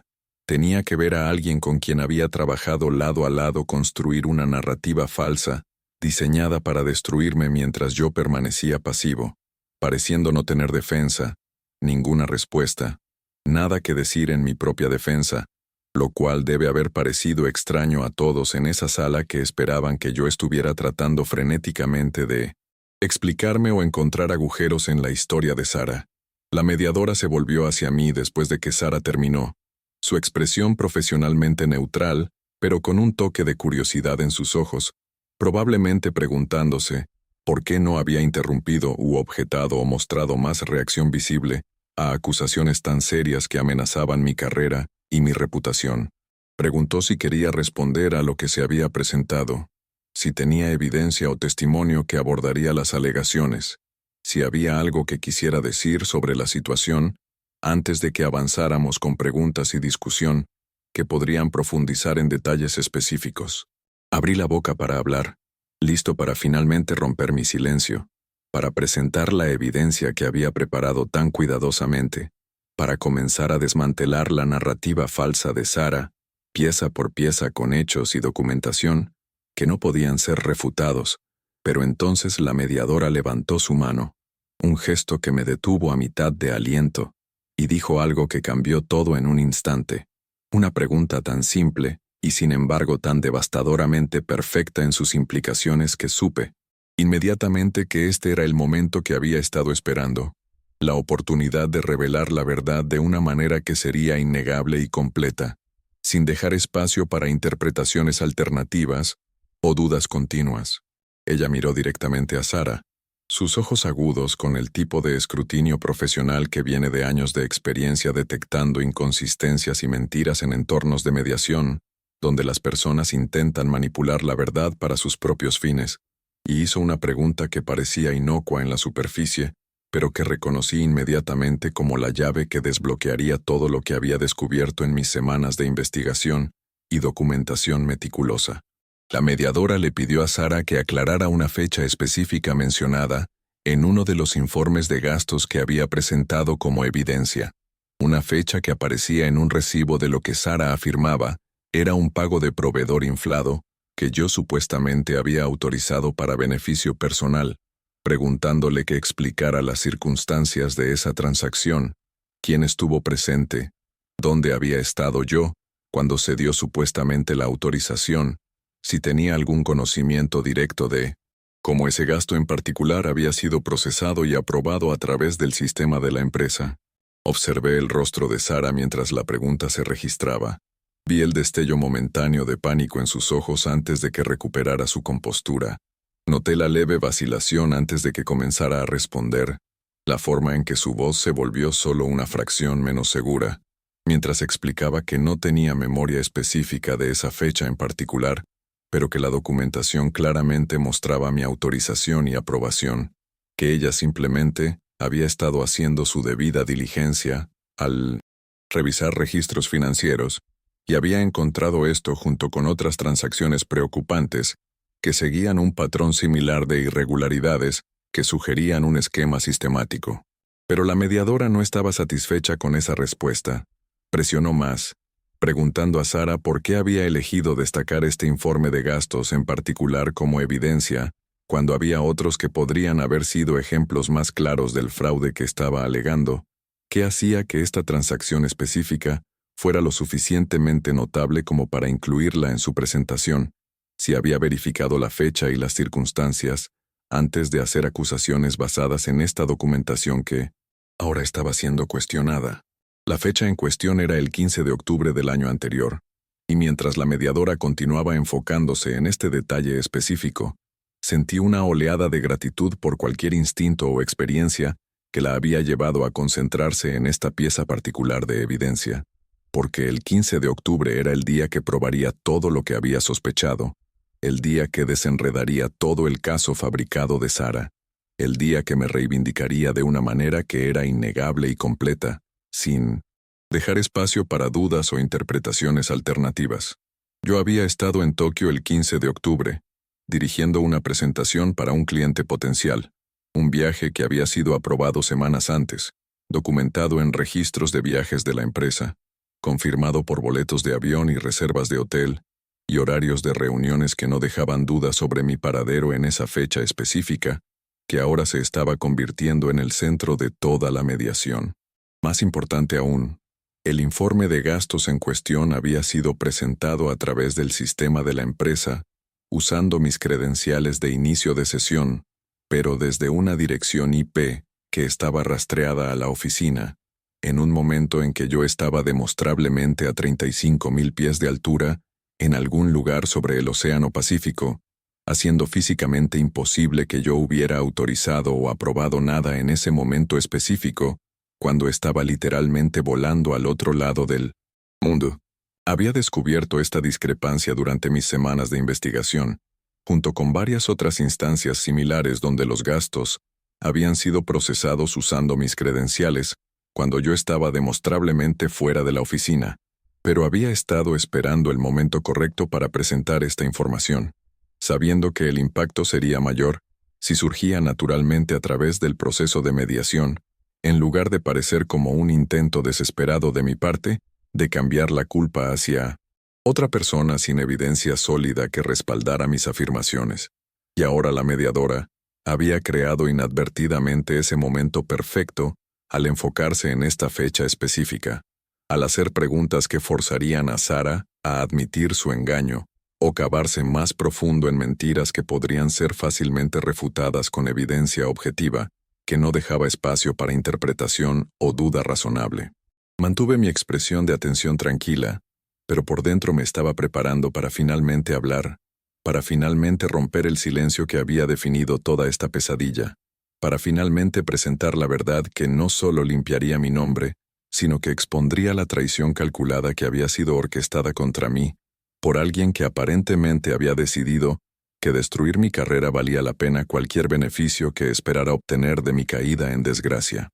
Tenía que ver a alguien con quien había trabajado lado a lado construir una narrativa falsa, diseñada para destruirme mientras yo permanecía pasivo, pareciendo no tener defensa, ninguna respuesta, nada que decir en mi propia defensa, lo cual debe haber parecido extraño a todos en esa sala que esperaban que yo estuviera tratando frenéticamente de explicarme o encontrar agujeros en la historia de Sara. La mediadora se volvió hacia mí después de que Sara terminó, su expresión profesionalmente neutral, pero con un toque de curiosidad en sus ojos, probablemente preguntándose por qué no había interrumpido u objetado o mostrado más reacción visible a acusaciones tan serias que amenazaban mi carrera y mi reputación. Preguntó si quería responder a lo que se había presentado, si tenía evidencia o testimonio que abordaría las alegaciones, si había algo que quisiera decir sobre la situación, antes de que avanzáramos con preguntas y discusión que podrían profundizar en detalles específicos. Abrí la boca para hablar, listo para finalmente romper mi silencio, para presentar la evidencia que había preparado tan cuidadosamente, para comenzar a desmantelar la narrativa falsa de Sara, pieza por pieza con hechos y documentación, que no podían ser refutados, pero entonces la mediadora levantó su mano, un gesto que me detuvo a mitad de aliento, y dijo algo que cambió todo en un instante. Una pregunta tan simple, y sin embargo tan devastadoramente perfecta en sus implicaciones que supe, inmediatamente que este era el momento que había estado esperando, la oportunidad de revelar la verdad de una manera que sería innegable y completa. sin dejar espacio para interpretaciones alternativas o dudas continuas. Ella miró directamente a Sara, sus ojos agudos con el tipo de escrutinio profesional que viene de años de experiencia detectando inconsistencias y mentiras en entornos de mediación, donde las personas intentan manipular la verdad para sus propios fines, y hizo una pregunta que parecía inocua en la superficie, pero que reconocí inmediatamente como la llave que desbloquearía todo lo que había descubierto en mis semanas de investigación y documentación meticulosa. La mediadora le pidió a Sara que aclarara una fecha específica mencionada en uno de los informes de gastos que había presentado como evidencia, una fecha que aparecía en un recibo de lo que Sara afirmaba era un pago de proveedor inflado que yo supuestamente había autorizado para beneficio personal, preguntándole que explicara las circunstancias de esa transacción, quién estuvo presente, dónde había estado yo cuando se dio supuestamente la autorización, si tenía algún conocimiento directo de cómo ese gasto en particular había sido procesado y aprobado a través del sistema de la empresa. Observé el rostro de Sara mientras la pregunta se registraba. Vi el destello momentáneo de pánico en sus ojos antes de que recuperara su compostura. Noté la leve vacilación antes de que comenzara a responder, la forma en que su voz se volvió solo una fracción menos segura, mientras explicaba que no tenía memoria específica de esa fecha en particular, pero que la documentación claramente mostraba mi autorización y aprobación, que ella simplemente había estado haciendo su debida diligencia al revisar registros financieros y había encontrado esto junto con otras transacciones preocupantes que seguían un patrón similar de irregularidades que sugerían un esquema sistemático. Pero la mediadora no estaba satisfecha con esa respuesta. Presionó más, preguntando a Sara por qué había elegido destacar este informe de gastos en particular como evidencia, cuando había otros que podrían haber sido ejemplos más claros del fraude que estaba alegando, qué hacía que esta transacción específica fuera lo suficientemente notable como para incluirla en su presentación, si había verificado la fecha y las circunstancias antes de hacer acusaciones basadas en esta documentación que ahora estaba siendo cuestionada. La fecha en cuestión era el 15 de octubre del año anterior, y mientras la mediadora continuaba enfocándose en este detalle específico, sentí una oleada de gratitud por cualquier instinto o experiencia que la había llevado a concentrarse en esta pieza particular de evidencia, porque el 15 de octubre era el día que probaría todo lo que había sospechado, el día que desenredaría todo el caso fabricado de Sara, el día que me reivindicaría de una manera que era innegable y completa, sin dejar espacio para dudas o interpretaciones alternativas. Yo había estado en Tokio el 15 de octubre, dirigiendo una presentación para un cliente potencial, un viaje que había sido aprobado semanas antes, documentado en registros de viajes de la empresa, confirmado por boletos de avión y reservas de hotel, y horarios de reuniones que no dejaban dudas sobre mi paradero en esa fecha específica, que ahora se estaba convirtiendo en el centro de toda la mediación. Más importante aún, el informe de gastos en cuestión había sido presentado a través del sistema de la empresa, usando mis credenciales de inicio de sesión, pero desde una dirección IP que estaba rastreada a la oficina, en un momento en que yo estaba demostrablemente a 35,000 pies de altura, en algún lugar sobre el Océano Pacífico, haciendo físicamente imposible que yo hubiera autorizado o aprobado nada en ese momento específico, cuando estaba literalmente volando al otro lado del mundo. Había descubierto esta discrepancia durante mis semanas de investigación, junto con varias otras instancias similares donde los gastos habían sido procesados usando mis credenciales, cuando yo estaba demostrablemente fuera de la oficina, pero había estado esperando el momento correcto para presentar esta información, sabiendo que el impacto sería mayor si surgía naturalmente a través del proceso de mediación, en lugar de parecer como un intento desesperado de mi parte de cambiar la culpa hacia otra persona sin evidencia sólida que respaldara mis afirmaciones. Y ahora la mediadora había creado inadvertidamente ese momento perfecto al enfocarse en esta fecha específica, al hacer preguntas que forzarían a Sara a admitir su engaño o cavarse más profundo en mentiras que podrían ser fácilmente refutadas con evidencia objetiva, que no dejaba espacio para interpretación o duda razonable. Mantuve mi expresión de atención tranquila, pero por dentro me estaba preparando para finalmente hablar, para finalmente romper el silencio que había definido toda esta pesadilla, para finalmente presentar la verdad que no solo limpiaría mi nombre, sino que expondría la traición calculada que había sido orquestada contra mí, por alguien que aparentemente había decidido que destruir mi carrera valía la pena cualquier beneficio que esperara obtener de mi caída en desgracia.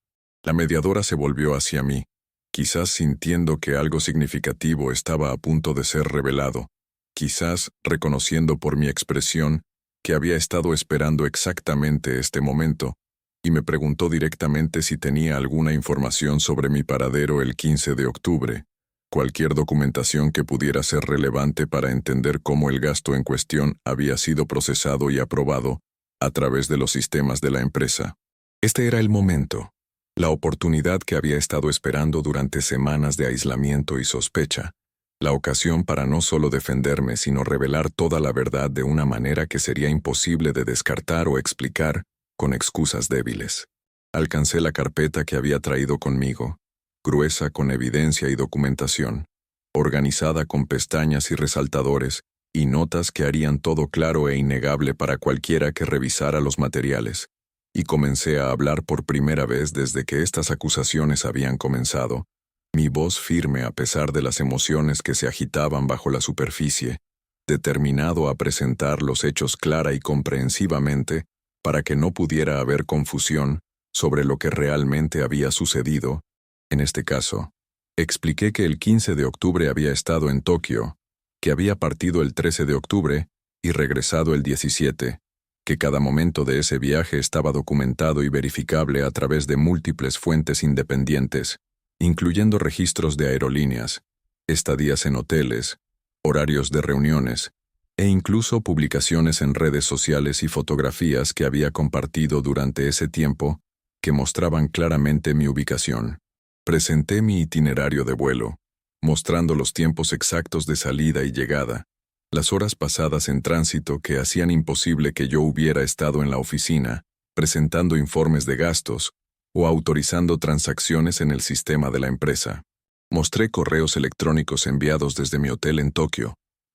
La mediadora se volvió hacia mí, quizás sintiendo que algo significativo estaba a punto de ser revelado, quizás reconociendo por mi expresión que había estado esperando exactamente este momento, y me preguntó directamente si tenía alguna información sobre mi paradero el 15 de octubre, cualquier documentación que pudiera ser relevante para entender cómo el gasto en cuestión había sido procesado y aprobado a través de los sistemas de la empresa. Este era el momento, la oportunidad que había estado esperando durante semanas de aislamiento y sospecha, la ocasión para no solo defenderme, sino revelar toda la verdad de una manera que sería imposible de descartar o explicar con excusas débiles. Alcancé la carpeta que había traído conmigo, gruesa con evidencia y documentación, organizada con pestañas y resaltadores, y notas que harían todo claro e innegable para cualquiera que revisara los materiales, y comencé a hablar por primera vez desde que estas acusaciones habían comenzado, mi voz firme a pesar de las emociones que se agitaban bajo la superficie, determinado a presentar los hechos clara y comprensivamente para que no pudiera haber confusión sobre lo que realmente había sucedido. En este caso, expliqué que el 15 de octubre había estado en Tokio, que había partido el 13 de octubre y regresado el 17, que cada momento de ese viaje estaba documentado y verificable a través de múltiples fuentes independientes, incluyendo registros de aerolíneas, estadías en hoteles, horarios de reuniones, e incluso publicaciones en redes sociales y fotografías que había compartido durante ese tiempo que mostraban claramente mi ubicación. Presenté mi itinerario de vuelo, mostrando los tiempos exactos de salida y llegada, las horas pasadas en tránsito que hacían imposible que yo hubiera estado en la oficina, presentando informes de gastos o autorizando transacciones en el sistema de la empresa. Mostré correos electrónicos enviados desde mi hotel en Tokio,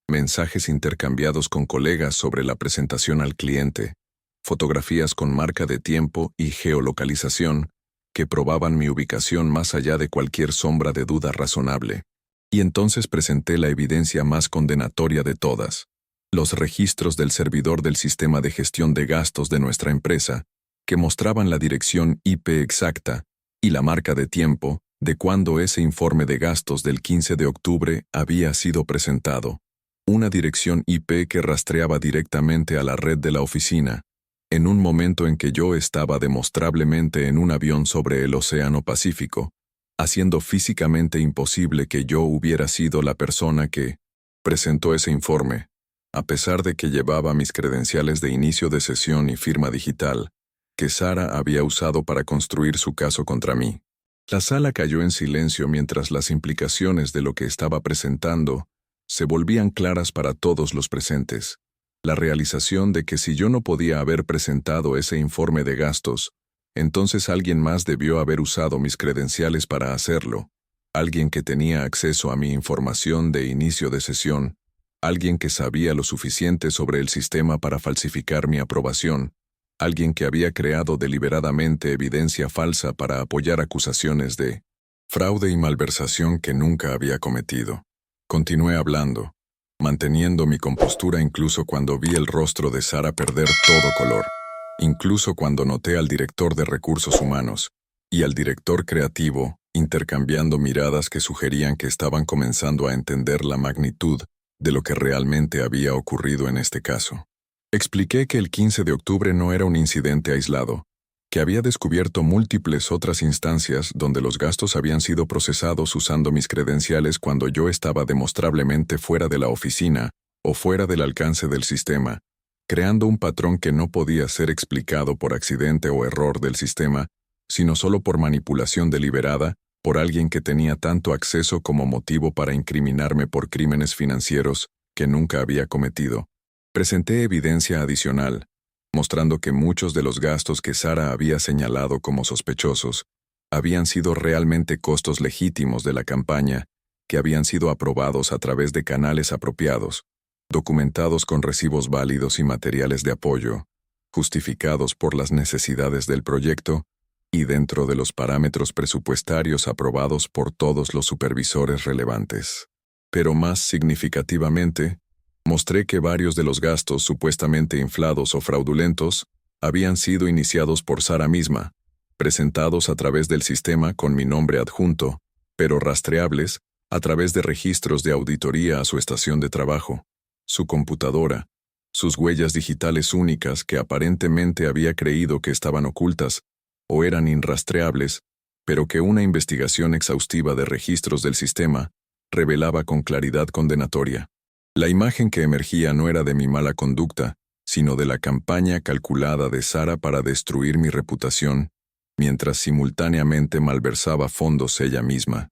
mensajes intercambiados con colegas sobre la presentación al cliente, fotografías con marca de tiempo y geolocalización que probaban mi ubicación más allá de cualquier sombra de duda razonable. Y entonces presenté la evidencia más condenatoria de todas, los registros del servidor del sistema de gestión de gastos de nuestra empresa, que mostraban la dirección IP exacta y la marca de tiempo de cuando ese informe de gastos del 15 de octubre había sido presentado. Una dirección IP que rastreaba directamente a la red de la oficina, en un momento en que yo estaba demostrablemente en un avión sobre el Océano Pacífico, haciendo físicamente imposible que yo hubiera sido la persona que presentó ese informe, a pesar de que llevaba mis credenciales de inicio de sesión y firma digital, que Sara había usado para construir su caso contra mí. La sala cayó en silencio mientras las implicaciones de lo que estaba presentando se volvían claras para todos los presentes. La realización de que si yo no podía haber presentado ese informe de gastos, entonces alguien más debió haber usado mis credenciales para hacerlo, alguien que tenía acceso a mi información de inicio de sesión, alguien que sabía lo suficiente sobre el sistema para falsificar mi aprobación, alguien que había creado deliberadamente evidencia falsa para apoyar acusaciones de fraude y malversación que nunca había cometido. Continué hablando, manteniendo mi compostura incluso cuando vi el rostro de Sara perder todo color, incluso cuando noté al director de recursos humanos y al director creativo intercambiando miradas que sugerían que estaban comenzando a entender la magnitud de lo que realmente había ocurrido en este caso. Expliqué que el 15 de octubre no era un incidente aislado, que había descubierto múltiples otras instancias donde los gastos habían sido procesados usando mis credenciales cuando yo estaba demostrablemente fuera de la oficina o fuera del alcance del sistema, creando un patrón que no podía ser explicado por accidente o error del sistema, sino solo por manipulación deliberada por alguien que tenía tanto acceso como motivo para incriminarme por crímenes financieros que nunca había cometido. Presenté evidencia adicional, mostrando que muchos de los gastos que Sara había señalado como sospechosos habían sido realmente costos legítimos de la campaña que habían sido aprobados a través de canales apropiados, documentados con recibos válidos y materiales de apoyo, justificados por las necesidades del proyecto y dentro de los parámetros presupuestarios aprobados por todos los supervisores relevantes. Pero más significativamente, mostré que varios de los gastos supuestamente inflados o fraudulentos habían sido iniciados por Sara misma, presentados a través del sistema con mi nombre adjunto, pero rastreables a través de registros de auditoría a su estación de trabajo, su computadora, sus huellas digitales únicas que aparentemente había creído que estaban ocultas o eran irrastreables, pero que una investigación exhaustiva de registros del sistema revelaba con claridad condenatoria. La imagen que emergía no era de mi mala conducta, sino de la campaña calculada de Sara para destruir mi reputación, mientras simultáneamente malversaba fondos ella misma,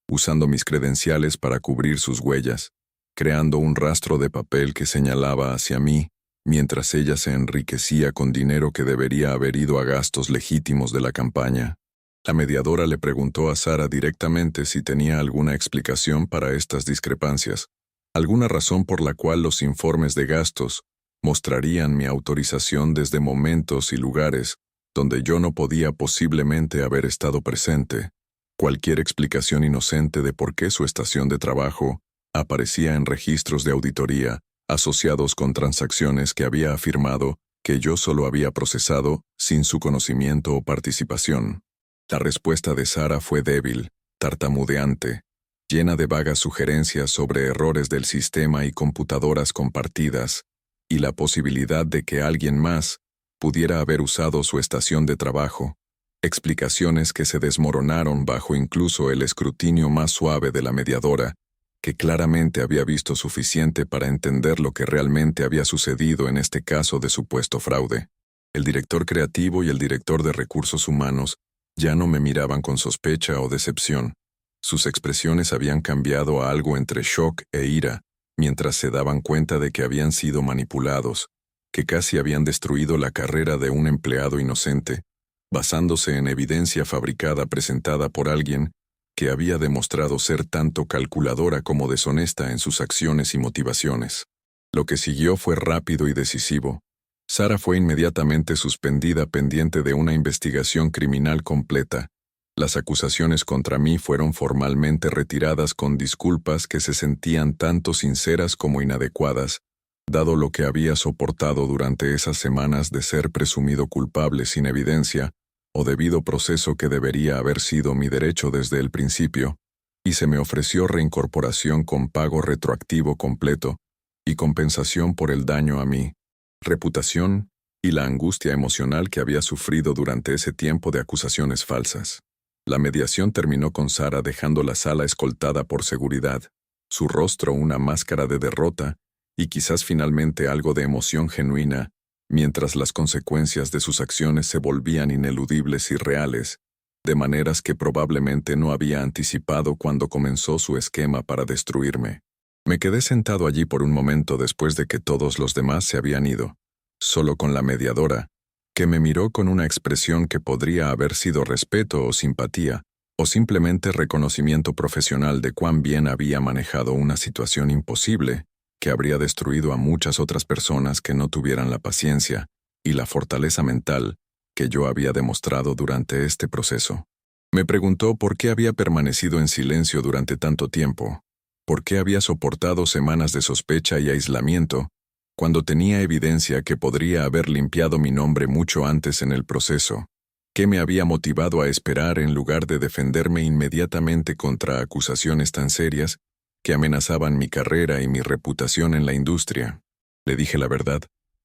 usando mis credenciales para cubrir sus huellas, creando un rastro de papel que señalaba hacia mí, mientras ella se enriquecía con dinero que debería haber ido a gastos legítimos de la campaña. La mediadora le preguntó a Sara directamente si tenía alguna explicación para estas discrepancias, alguna razón por la cual los informes de gastos mostrarían mi autorización desde momentos y lugares donde yo no podía posiblemente haber estado presente, cualquier explicación inocente de por qué su estación de trabajo aparecía en registros de auditoría asociados con transacciones que había afirmado que yo solo había procesado sin su conocimiento o participación. La respuesta de Sara fue débil, tartamudeante, llena de vagas sugerencias sobre errores del sistema y computadoras compartidas, y la posibilidad de que alguien más pudiera haber usado su estación de trabajo, explicaciones que se desmoronaron bajo incluso el escrutinio más suave de la mediadora, que claramente había visto suficiente para entender lo que realmente había sucedido en este caso de supuesto fraude. El director creativo y el director de recursos humanos ya no me miraban con sospecha o decepción. Sus expresiones habían cambiado a algo entre shock e ira, mientras se daban cuenta de que habían sido manipulados, que casi habían destruido la carrera de un empleado inocente, basándose en evidencia fabricada presentada por alguien que había demostrado ser tanto calculadora como deshonesta en sus acciones y motivaciones. Lo que siguió fue rápido y decisivo. Sara fue inmediatamente suspendida pendiente de una investigación criminal completa. Las acusaciones contra mí fueron formalmente retiradas con disculpas que se sentían tanto sinceras como inadecuadas, dado lo que había soportado durante esas semanas de ser presumido culpable sin evidencia, o debido proceso que debería haber sido mi derecho desde el principio, y se me ofreció reincorporación con pago retroactivo completo y compensación por el daño a mi reputación y la angustia emocional que había sufrido durante ese tiempo de acusaciones falsas. La mediación terminó con Sara dejando la sala escoltada por seguridad, su rostro una máscara de derrota y quizás finalmente algo de emoción genuina, mientras las consecuencias de sus acciones se volvían ineludibles y reales, de maneras que probablemente no había anticipado cuando comenzó su esquema para destruirme. Me quedé sentado allí por un momento después de que todos los demás se habían ido, solo con la mediadora, que me miró con una expresión que podría haber sido respeto o simpatía, o simplemente reconocimiento profesional de cuán bien había manejado una situación imposible, que habría destruido a muchas otras personas que no tuvieran la paciencia y la fortaleza mental que yo había demostrado durante este proceso. Me preguntó por qué había permanecido en silencio durante tanto tiempo, por qué había soportado semanas de sospecha y aislamiento, cuando tenía evidencia que podría haber limpiado mi nombre mucho antes en el proceso, qué me había motivado a esperar en lugar de defenderme inmediatamente contra acusaciones tan serias que amenazaban mi carrera y mi reputación en la industria. Le dije la verdad,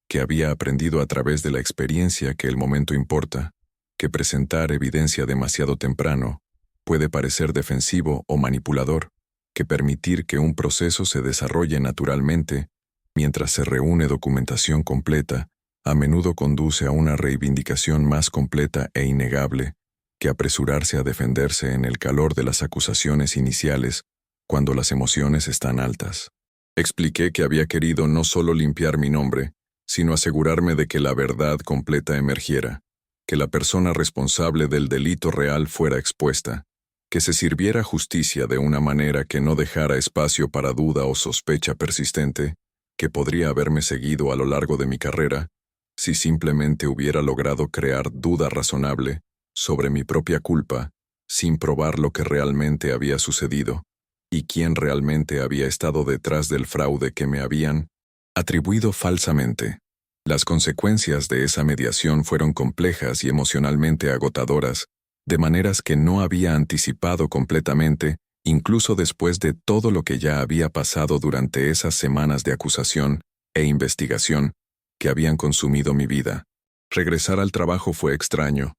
que había aprendido a través de la experiencia que el momento importa, que presentar evidencia demasiado temprano puede parecer defensivo o manipulador, que permitir que un proceso se desarrolle naturalmente mientras se reúne documentación completa, a menudo conduce a una reivindicación más completa e innegable que apresurarse a defenderse en el calor de las acusaciones iniciales cuando las emociones están altas. Expliqué que había querido no solo limpiar mi nombre, sino asegurarme de que la verdad completa emergiera, que la persona responsable del delito real fuera expuesta, que se sirviera justicia de una manera que no dejara espacio para duda o sospecha persistente, que podría haberme seguido a lo largo de mi carrera, si simplemente hubiera logrado crear duda razonable sobre mi propia culpa, sin probar lo que realmente había sucedido, y quién realmente había estado detrás del fraude que me habían atribuido falsamente. Las consecuencias de esa mediación fueron complejas y emocionalmente agotadoras, de maneras que no había anticipado completamente, incluso después de todo lo que ya había pasado durante esas semanas de acusación e investigación que habían consumido mi vida. Regresar al trabajo fue extraño.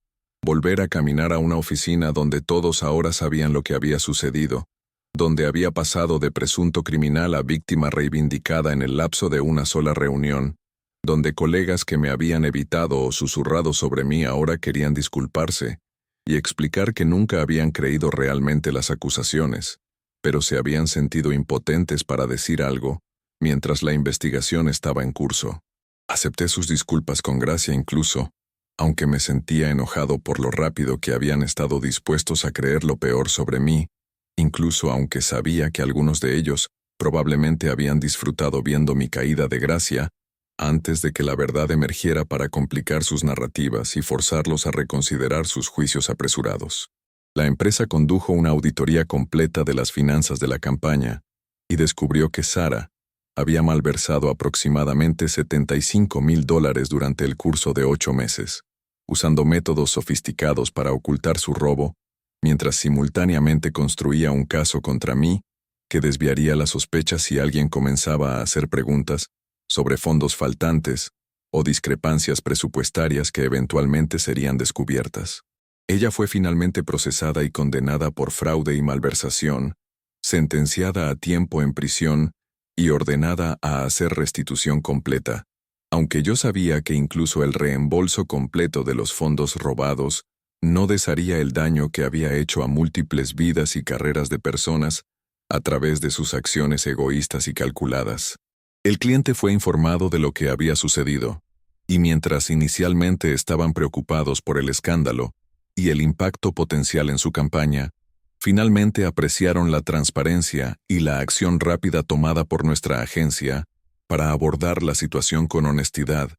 Volver a caminar a una oficina donde todos ahora sabían lo que había sucedido, donde había pasado de presunto criminal a víctima reivindicada en el lapso de una sola reunión, donde colegas que me habían evitado o susurrado sobre mí ahora querían disculparse y explicar que nunca habían creído realmente las acusaciones, pero se habían sentido impotentes para decir algo mientras la investigación estaba en curso. Acepté sus disculpas con gracia incluso, aunque me sentía enojado por lo rápido que habían estado dispuestos a creer lo peor sobre mí, incluso aunque sabía que algunos de ellos probablemente habían disfrutado viendo mi caída de gracia antes de que la verdad emergiera para complicar sus narrativas y forzarlos a reconsiderar sus juicios apresurados. La empresa condujo una auditoría completa de las finanzas de la campaña y descubrió que Sara había malversado aproximadamente $75,000 durante el curso de 8 meses, usando métodos sofisticados para ocultar su robo, mientras simultáneamente construía un caso contra mí que desviaría las sospechas si alguien comenzaba a hacer preguntas sobre fondos faltantes o discrepancias presupuestarias que eventualmente serían descubiertas. Ella fue finalmente procesada y condenada por fraude y malversación, sentenciada a tiempo en prisión y ordenada a hacer restitución completa, aunque yo sabía que incluso el reembolso completo de los fondos robados no desharía el daño que había hecho a múltiples vidas y carreras de personas a través de sus acciones egoístas y calculadas. El cliente fue informado de lo que había sucedido, y mientras inicialmente estaban preocupados por el escándalo y el impacto potencial en su campaña, finalmente apreciaron la transparencia y la acción rápida tomada por nuestra agencia para abordar la situación con honestidad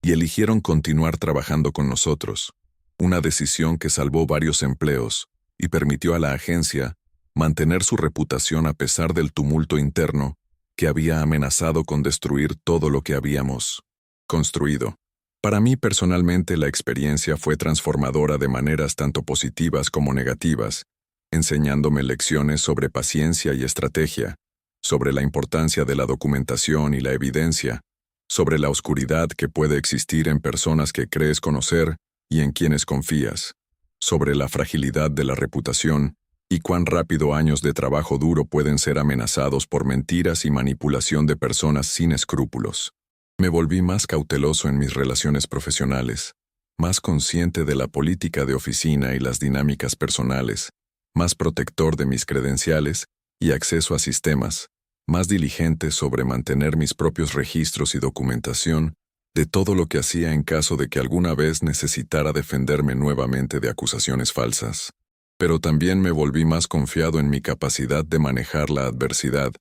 y eligieron continuar trabajando con nosotros, una decisión que salvó varios empleos y permitió a la agencia mantener su reputación a pesar del tumulto interno que había amenazado con destruir todo lo que habíamos construido. Para mí personalmente la experiencia fue transformadora de maneras tanto positivas como negativas, enseñándome lecciones sobre paciencia y estrategia, sobre la importancia de la documentación y la evidencia, sobre la oscuridad que puede existir en personas que crees conocer y en quienes confías, sobre la fragilidad de la reputación y cuán rápido años de trabajo duro pueden ser amenazados por mentiras y manipulación de personas sin escrúpulos. Me volví más cauteloso en mis relaciones profesionales, más consciente de la política de oficina y las dinámicas personales, más protector de mis credenciales y acceso a sistemas, más diligente sobre mantener mis propios registros y documentación de todo lo que hacía en caso de que alguna vez necesitara defenderme nuevamente de acusaciones falsas. Pero también me volví más confiado en mi capacidad de manejar la adversidad,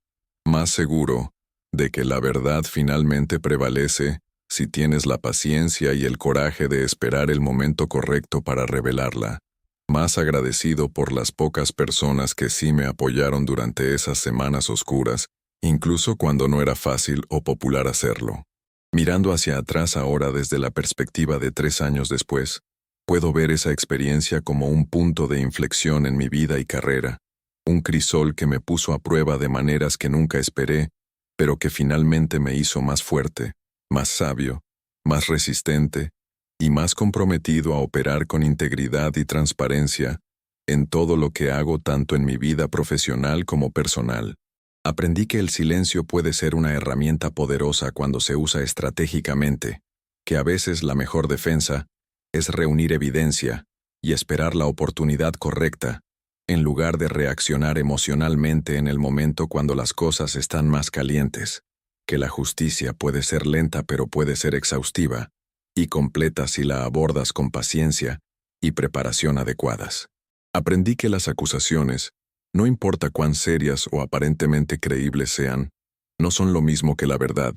más seguro de que la verdad finalmente prevalece si tienes la paciencia y el coraje de esperar el momento correcto para revelarla, más agradecido por las pocas personas que sí me apoyaron durante esas semanas oscuras, incluso cuando no era fácil o popular hacerlo. Mirando hacia atrás ahora desde la perspectiva de 3 años después, puedo ver esa experiencia como un punto de inflexión en mi vida y carrera, un crisol que me puso a prueba de maneras que nunca esperé, pero que finalmente me hizo más fuerte, más sabio, más resistente y más comprometido a operar con integridad y transparencia en todo lo que hago tanto en mi vida profesional como personal. Aprendí que el silencio puede ser una herramienta poderosa cuando se usa estratégicamente, que a veces la mejor defensa es reunir evidencia y esperar la oportunidad correcta, en lugar de reaccionar emocionalmente en el momento cuando las cosas están más calientes, que la justicia puede ser lenta pero puede ser exhaustiva y completa si la abordas con paciencia y preparación adecuadas. Aprendí que las acusaciones, no importa cuán serias o aparentemente creíbles sean, no son lo mismo que la verdad,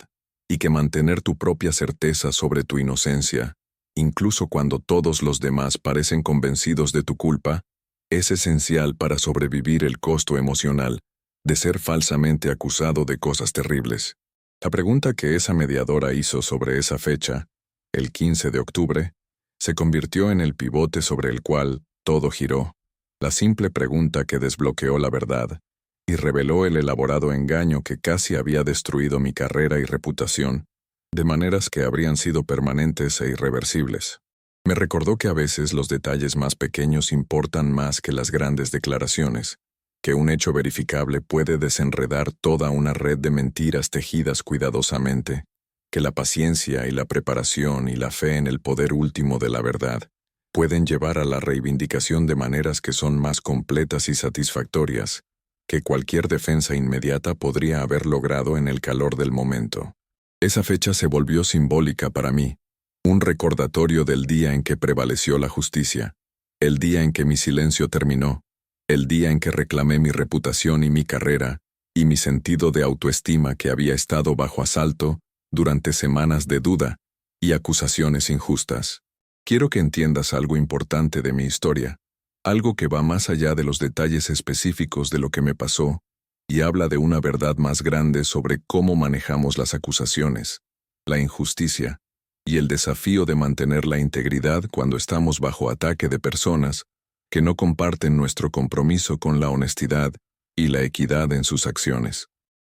y que mantener tu propia certeza sobre tu inocencia, incluso cuando todos los demás parecen convencidos de tu culpa, es esencial para sobrevivir el costo emocional de ser falsamente acusado de cosas terribles. La pregunta que esa mediadora hizo sobre esa fecha, el 15 de octubre, se convirtió en el pivote sobre el cual todo giró. La simple pregunta que desbloqueó la verdad y reveló el elaborado engaño que casi había destruido mi carrera y reputación, de maneras que habrían sido permanentes e irreversibles. Me recordó que a veces los detalles más pequeños importan más que las grandes declaraciones, que un hecho verificable puede desenredar toda una red de mentiras tejidas cuidadosamente, que la paciencia y la preparación y la fe en el poder último de la verdad pueden llevar a la reivindicación de maneras que son más completas y satisfactorias que cualquier defensa inmediata podría haber logrado en el calor del momento. Esa fecha se volvió simbólica para mí, un recordatorio del día en que prevaleció la justicia, el día en que mi silencio terminó, el día en que reclamé mi reputación y mi carrera, y mi sentido de autoestima que había estado bajo asalto durante semanas de duda y acusaciones injustas. Quiero que entiendas algo importante de mi historia, algo que va más allá de los detalles específicos de lo que me pasó, y habla de una verdad más grande sobre cómo manejamos las acusaciones, la injusticia, y el desafío de mantener la integridad cuando estamos bajo ataque de personas que no comparten nuestro compromiso con la honestidad y la equidad en sus acciones.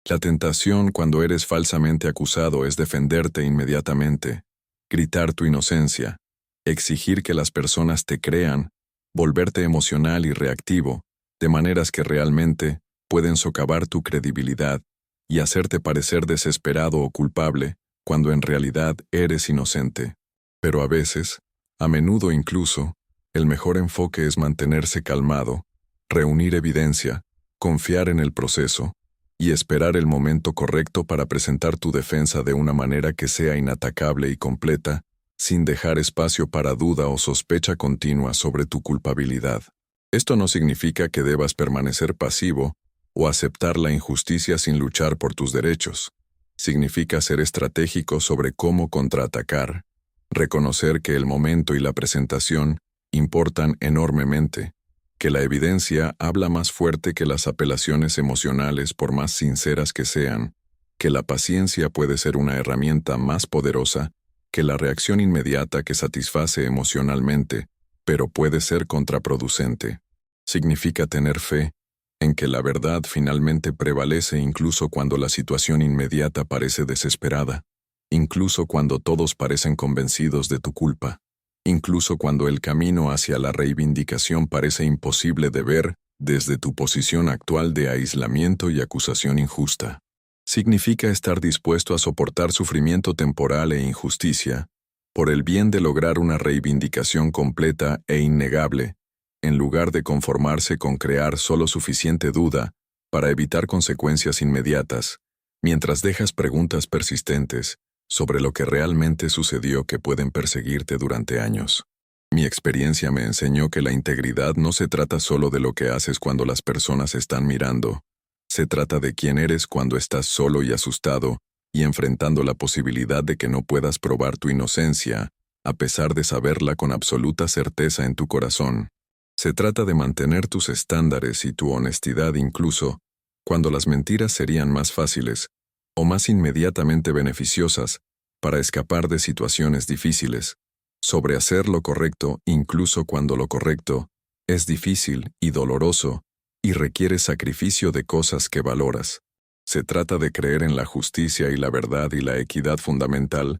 La tentación cuando eres falsamente acusado es defenderte inmediatamente, gritar tu inocencia, exigir que las personas te crean, volverte emocional y reactivo, de maneras que realmente pueden socavar tu credibilidad y hacerte parecer desesperado o culpable cuando en realidad eres inocente. Pero a menudo incluso, el mejor enfoque es mantenerse calmado, reunir evidencia, confiar en el proceso y esperar el momento correcto para presentar tu defensa de una manera que sea inatacable y completa, sin dejar espacio para duda o sospecha continua sobre tu culpabilidad. Esto no significa que debas permanecer pasivo o aceptar la injusticia sin luchar por tus derechos. Significa ser estratégico sobre cómo contraatacar, reconocer que el momento y la presentación importan enormemente, que la evidencia habla más fuerte que las apelaciones emocionales por más sinceras que sean, que la paciencia puede ser una herramienta más poderosa que la reacción inmediata que satisface emocionalmente, pero puede ser contraproducente. Significa tener fe en que la verdad finalmente prevalece incluso cuando la situación inmediata parece desesperada, incluso cuando todos parecen convencidos de tu culpa, incluso cuando el camino hacia la reivindicación parece imposible de ver desde tu posición actual de aislamiento y acusación injusta. Significa estar dispuesto a soportar sufrimiento temporal e injusticia, por el bien de lograr una reivindicación completa e innegable, en lugar de conformarse con crear solo suficiente duda para evitar consecuencias inmediatas, mientras dejas preguntas persistentes sobre lo que realmente sucedió que pueden perseguirte durante años. Mi experiencia me enseñó que la integridad no se trata solo de lo que haces cuando las personas están mirando. Se trata de quién eres cuando estás solo y asustado y enfrentando la posibilidad de que no puedas probar tu inocencia, a pesar de saberla con absoluta certeza en tu corazón. Se trata de mantener tus estándares y tu honestidad incluso cuando las mentiras serían más fáciles o más inmediatamente beneficiosas para escapar de situaciones difíciles, sobre hacer lo correcto incluso cuando lo correcto es difícil y doloroso y requiere sacrificio de cosas que valoras. Se trata de creer en la justicia y la verdad y la equidad fundamental,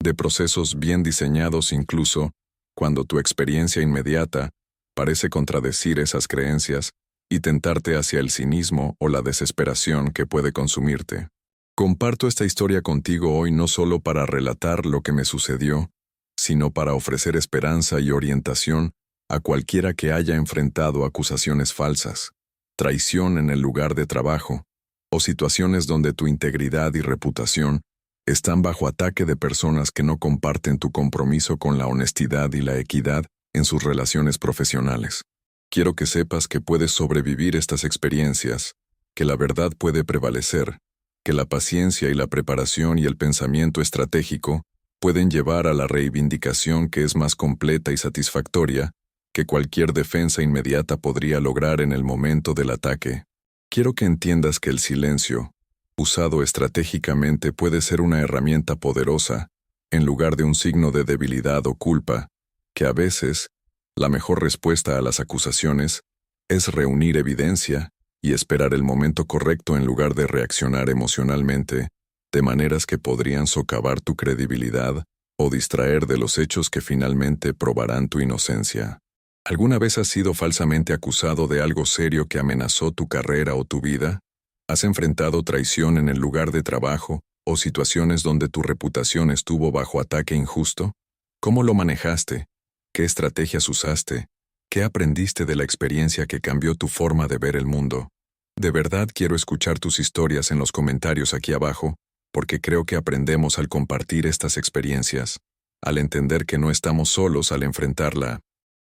de procesos bien diseñados incluso cuando tu experiencia inmediata parece contradecir esas creencias y tentarte hacia el cinismo o la desesperación que puede consumirte. Comparto esta historia contigo hoy no solo para relatar lo que me sucedió, sino para ofrecer esperanza y orientación a cualquiera que haya enfrentado acusaciones falsas, traición en el lugar de trabajo, o situaciones donde tu integridad y reputación están bajo ataque de personas que no comparten tu compromiso con la honestidad y la equidad en sus relaciones profesionales. Quiero que sepas que puedes sobrevivir estas experiencias, que la verdad puede prevalecer, que la paciencia y la preparación y el pensamiento estratégico pueden llevar a la reivindicación que es más completa y satisfactoria que cualquier defensa inmediata podría lograr en el momento del ataque. Quiero que entiendas que el silencio, usado estratégicamente, puede ser una herramienta poderosa, en lugar de un signo de debilidad o culpa, que a veces, la mejor respuesta a las acusaciones es reunir evidencia y esperar el momento correcto en lugar de reaccionar emocionalmente, de maneras que podrían socavar tu credibilidad o distraer de los hechos que finalmente probarán tu inocencia. ¿Alguna vez has sido falsamente acusado de algo serio que amenazó tu carrera o tu vida? ¿Has enfrentado traición en el lugar de trabajo o situaciones donde tu reputación estuvo bajo ataque injusto? ¿Cómo lo manejaste? ¿Qué estrategias usaste? ¿Qué aprendiste de la experiencia que cambió tu forma de ver el mundo? De verdad quiero escuchar tus historias en los comentarios aquí abajo, porque creo que aprendemos al compartir estas experiencias, al entender que no estamos solos al enfrentar la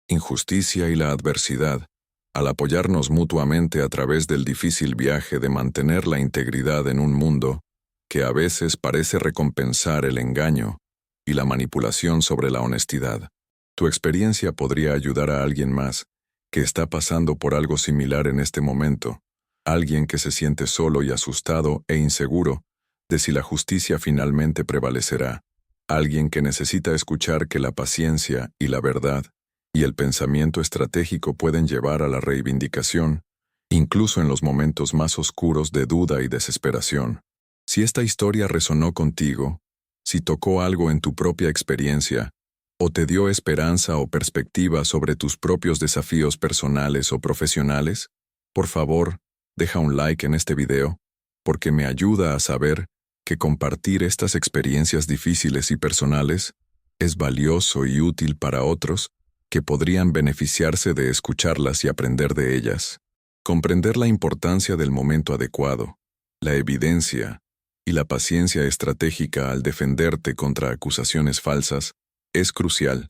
injusticia y la adversidad, al apoyarnos mutuamente a través del difícil viaje de mantener la integridad en un mundo que a veces parece recompensar el engaño y la manipulación sobre la honestidad. Tu experiencia podría ayudar a alguien más que está pasando por algo similar en este momento, alguien que se siente solo y asustado e inseguro de si la justicia finalmente prevalecerá, alguien que necesita escuchar que la paciencia y la verdad y el pensamiento estratégico pueden llevar a la reivindicación, incluso en los momentos más oscuros de duda y desesperación. Si esta historia resonó contigo, si tocó algo en tu propia experiencia, o te dio esperanza o perspectiva sobre tus propios desafíos personales o profesionales, por favor, deja un like en este video, porque me ayuda a saber que compartir estas experiencias difíciles y personales es valioso y útil para otros que podrían beneficiarse de escucharlas y aprender de ellas. Comprender la importancia del momento adecuado, la evidencia y la paciencia estratégica al defenderte contra acusaciones falsas es crucial,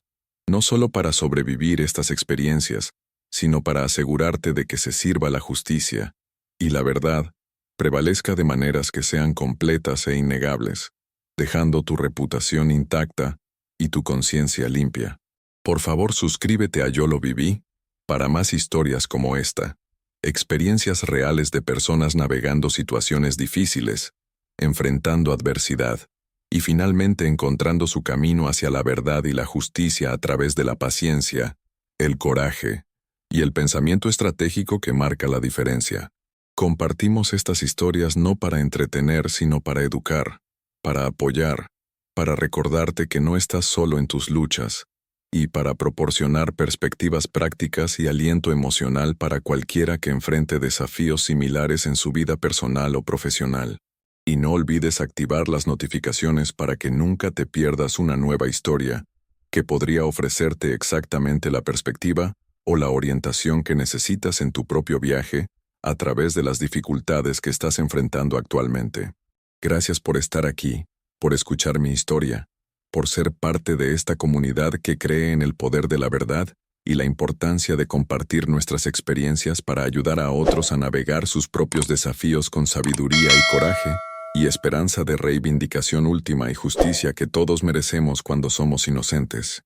no solo para sobrevivir estas experiencias, sino para asegurarte de que se sirva la justicia y la verdad prevalezca de maneras que sean completas e innegables, dejando tu reputación intacta y tu conciencia limpia. Por favor, suscríbete a Yo Lo Viví para más historias como esta, experiencias reales de personas navegando situaciones difíciles, enfrentando adversidad y finalmente encontrando su camino hacia la verdad y la justicia a través de la paciencia, el coraje y el pensamiento estratégico que marca la diferencia. Compartimos estas historias no para entretener, sino para educar, para apoyar, para recordarte que no estás solo en tus luchas, y para proporcionar perspectivas prácticas y aliento emocional para cualquiera que enfrente desafíos similares en su vida personal o profesional. Y no olvides activar las notificaciones para que nunca te pierdas una nueva historia que podría ofrecerte exactamente la perspectiva o la orientación que necesitas en tu propio viaje a través de las dificultades que estás enfrentando actualmente. Gracias por estar aquí, por escuchar mi historia, por ser parte de esta comunidad que cree en el poder de la verdad y la importancia de compartir nuestras experiencias para ayudar a otros a navegar sus propios desafíos con sabiduría y coraje, y esperanza de reivindicación última y justicia que todos merecemos cuando somos inocentes.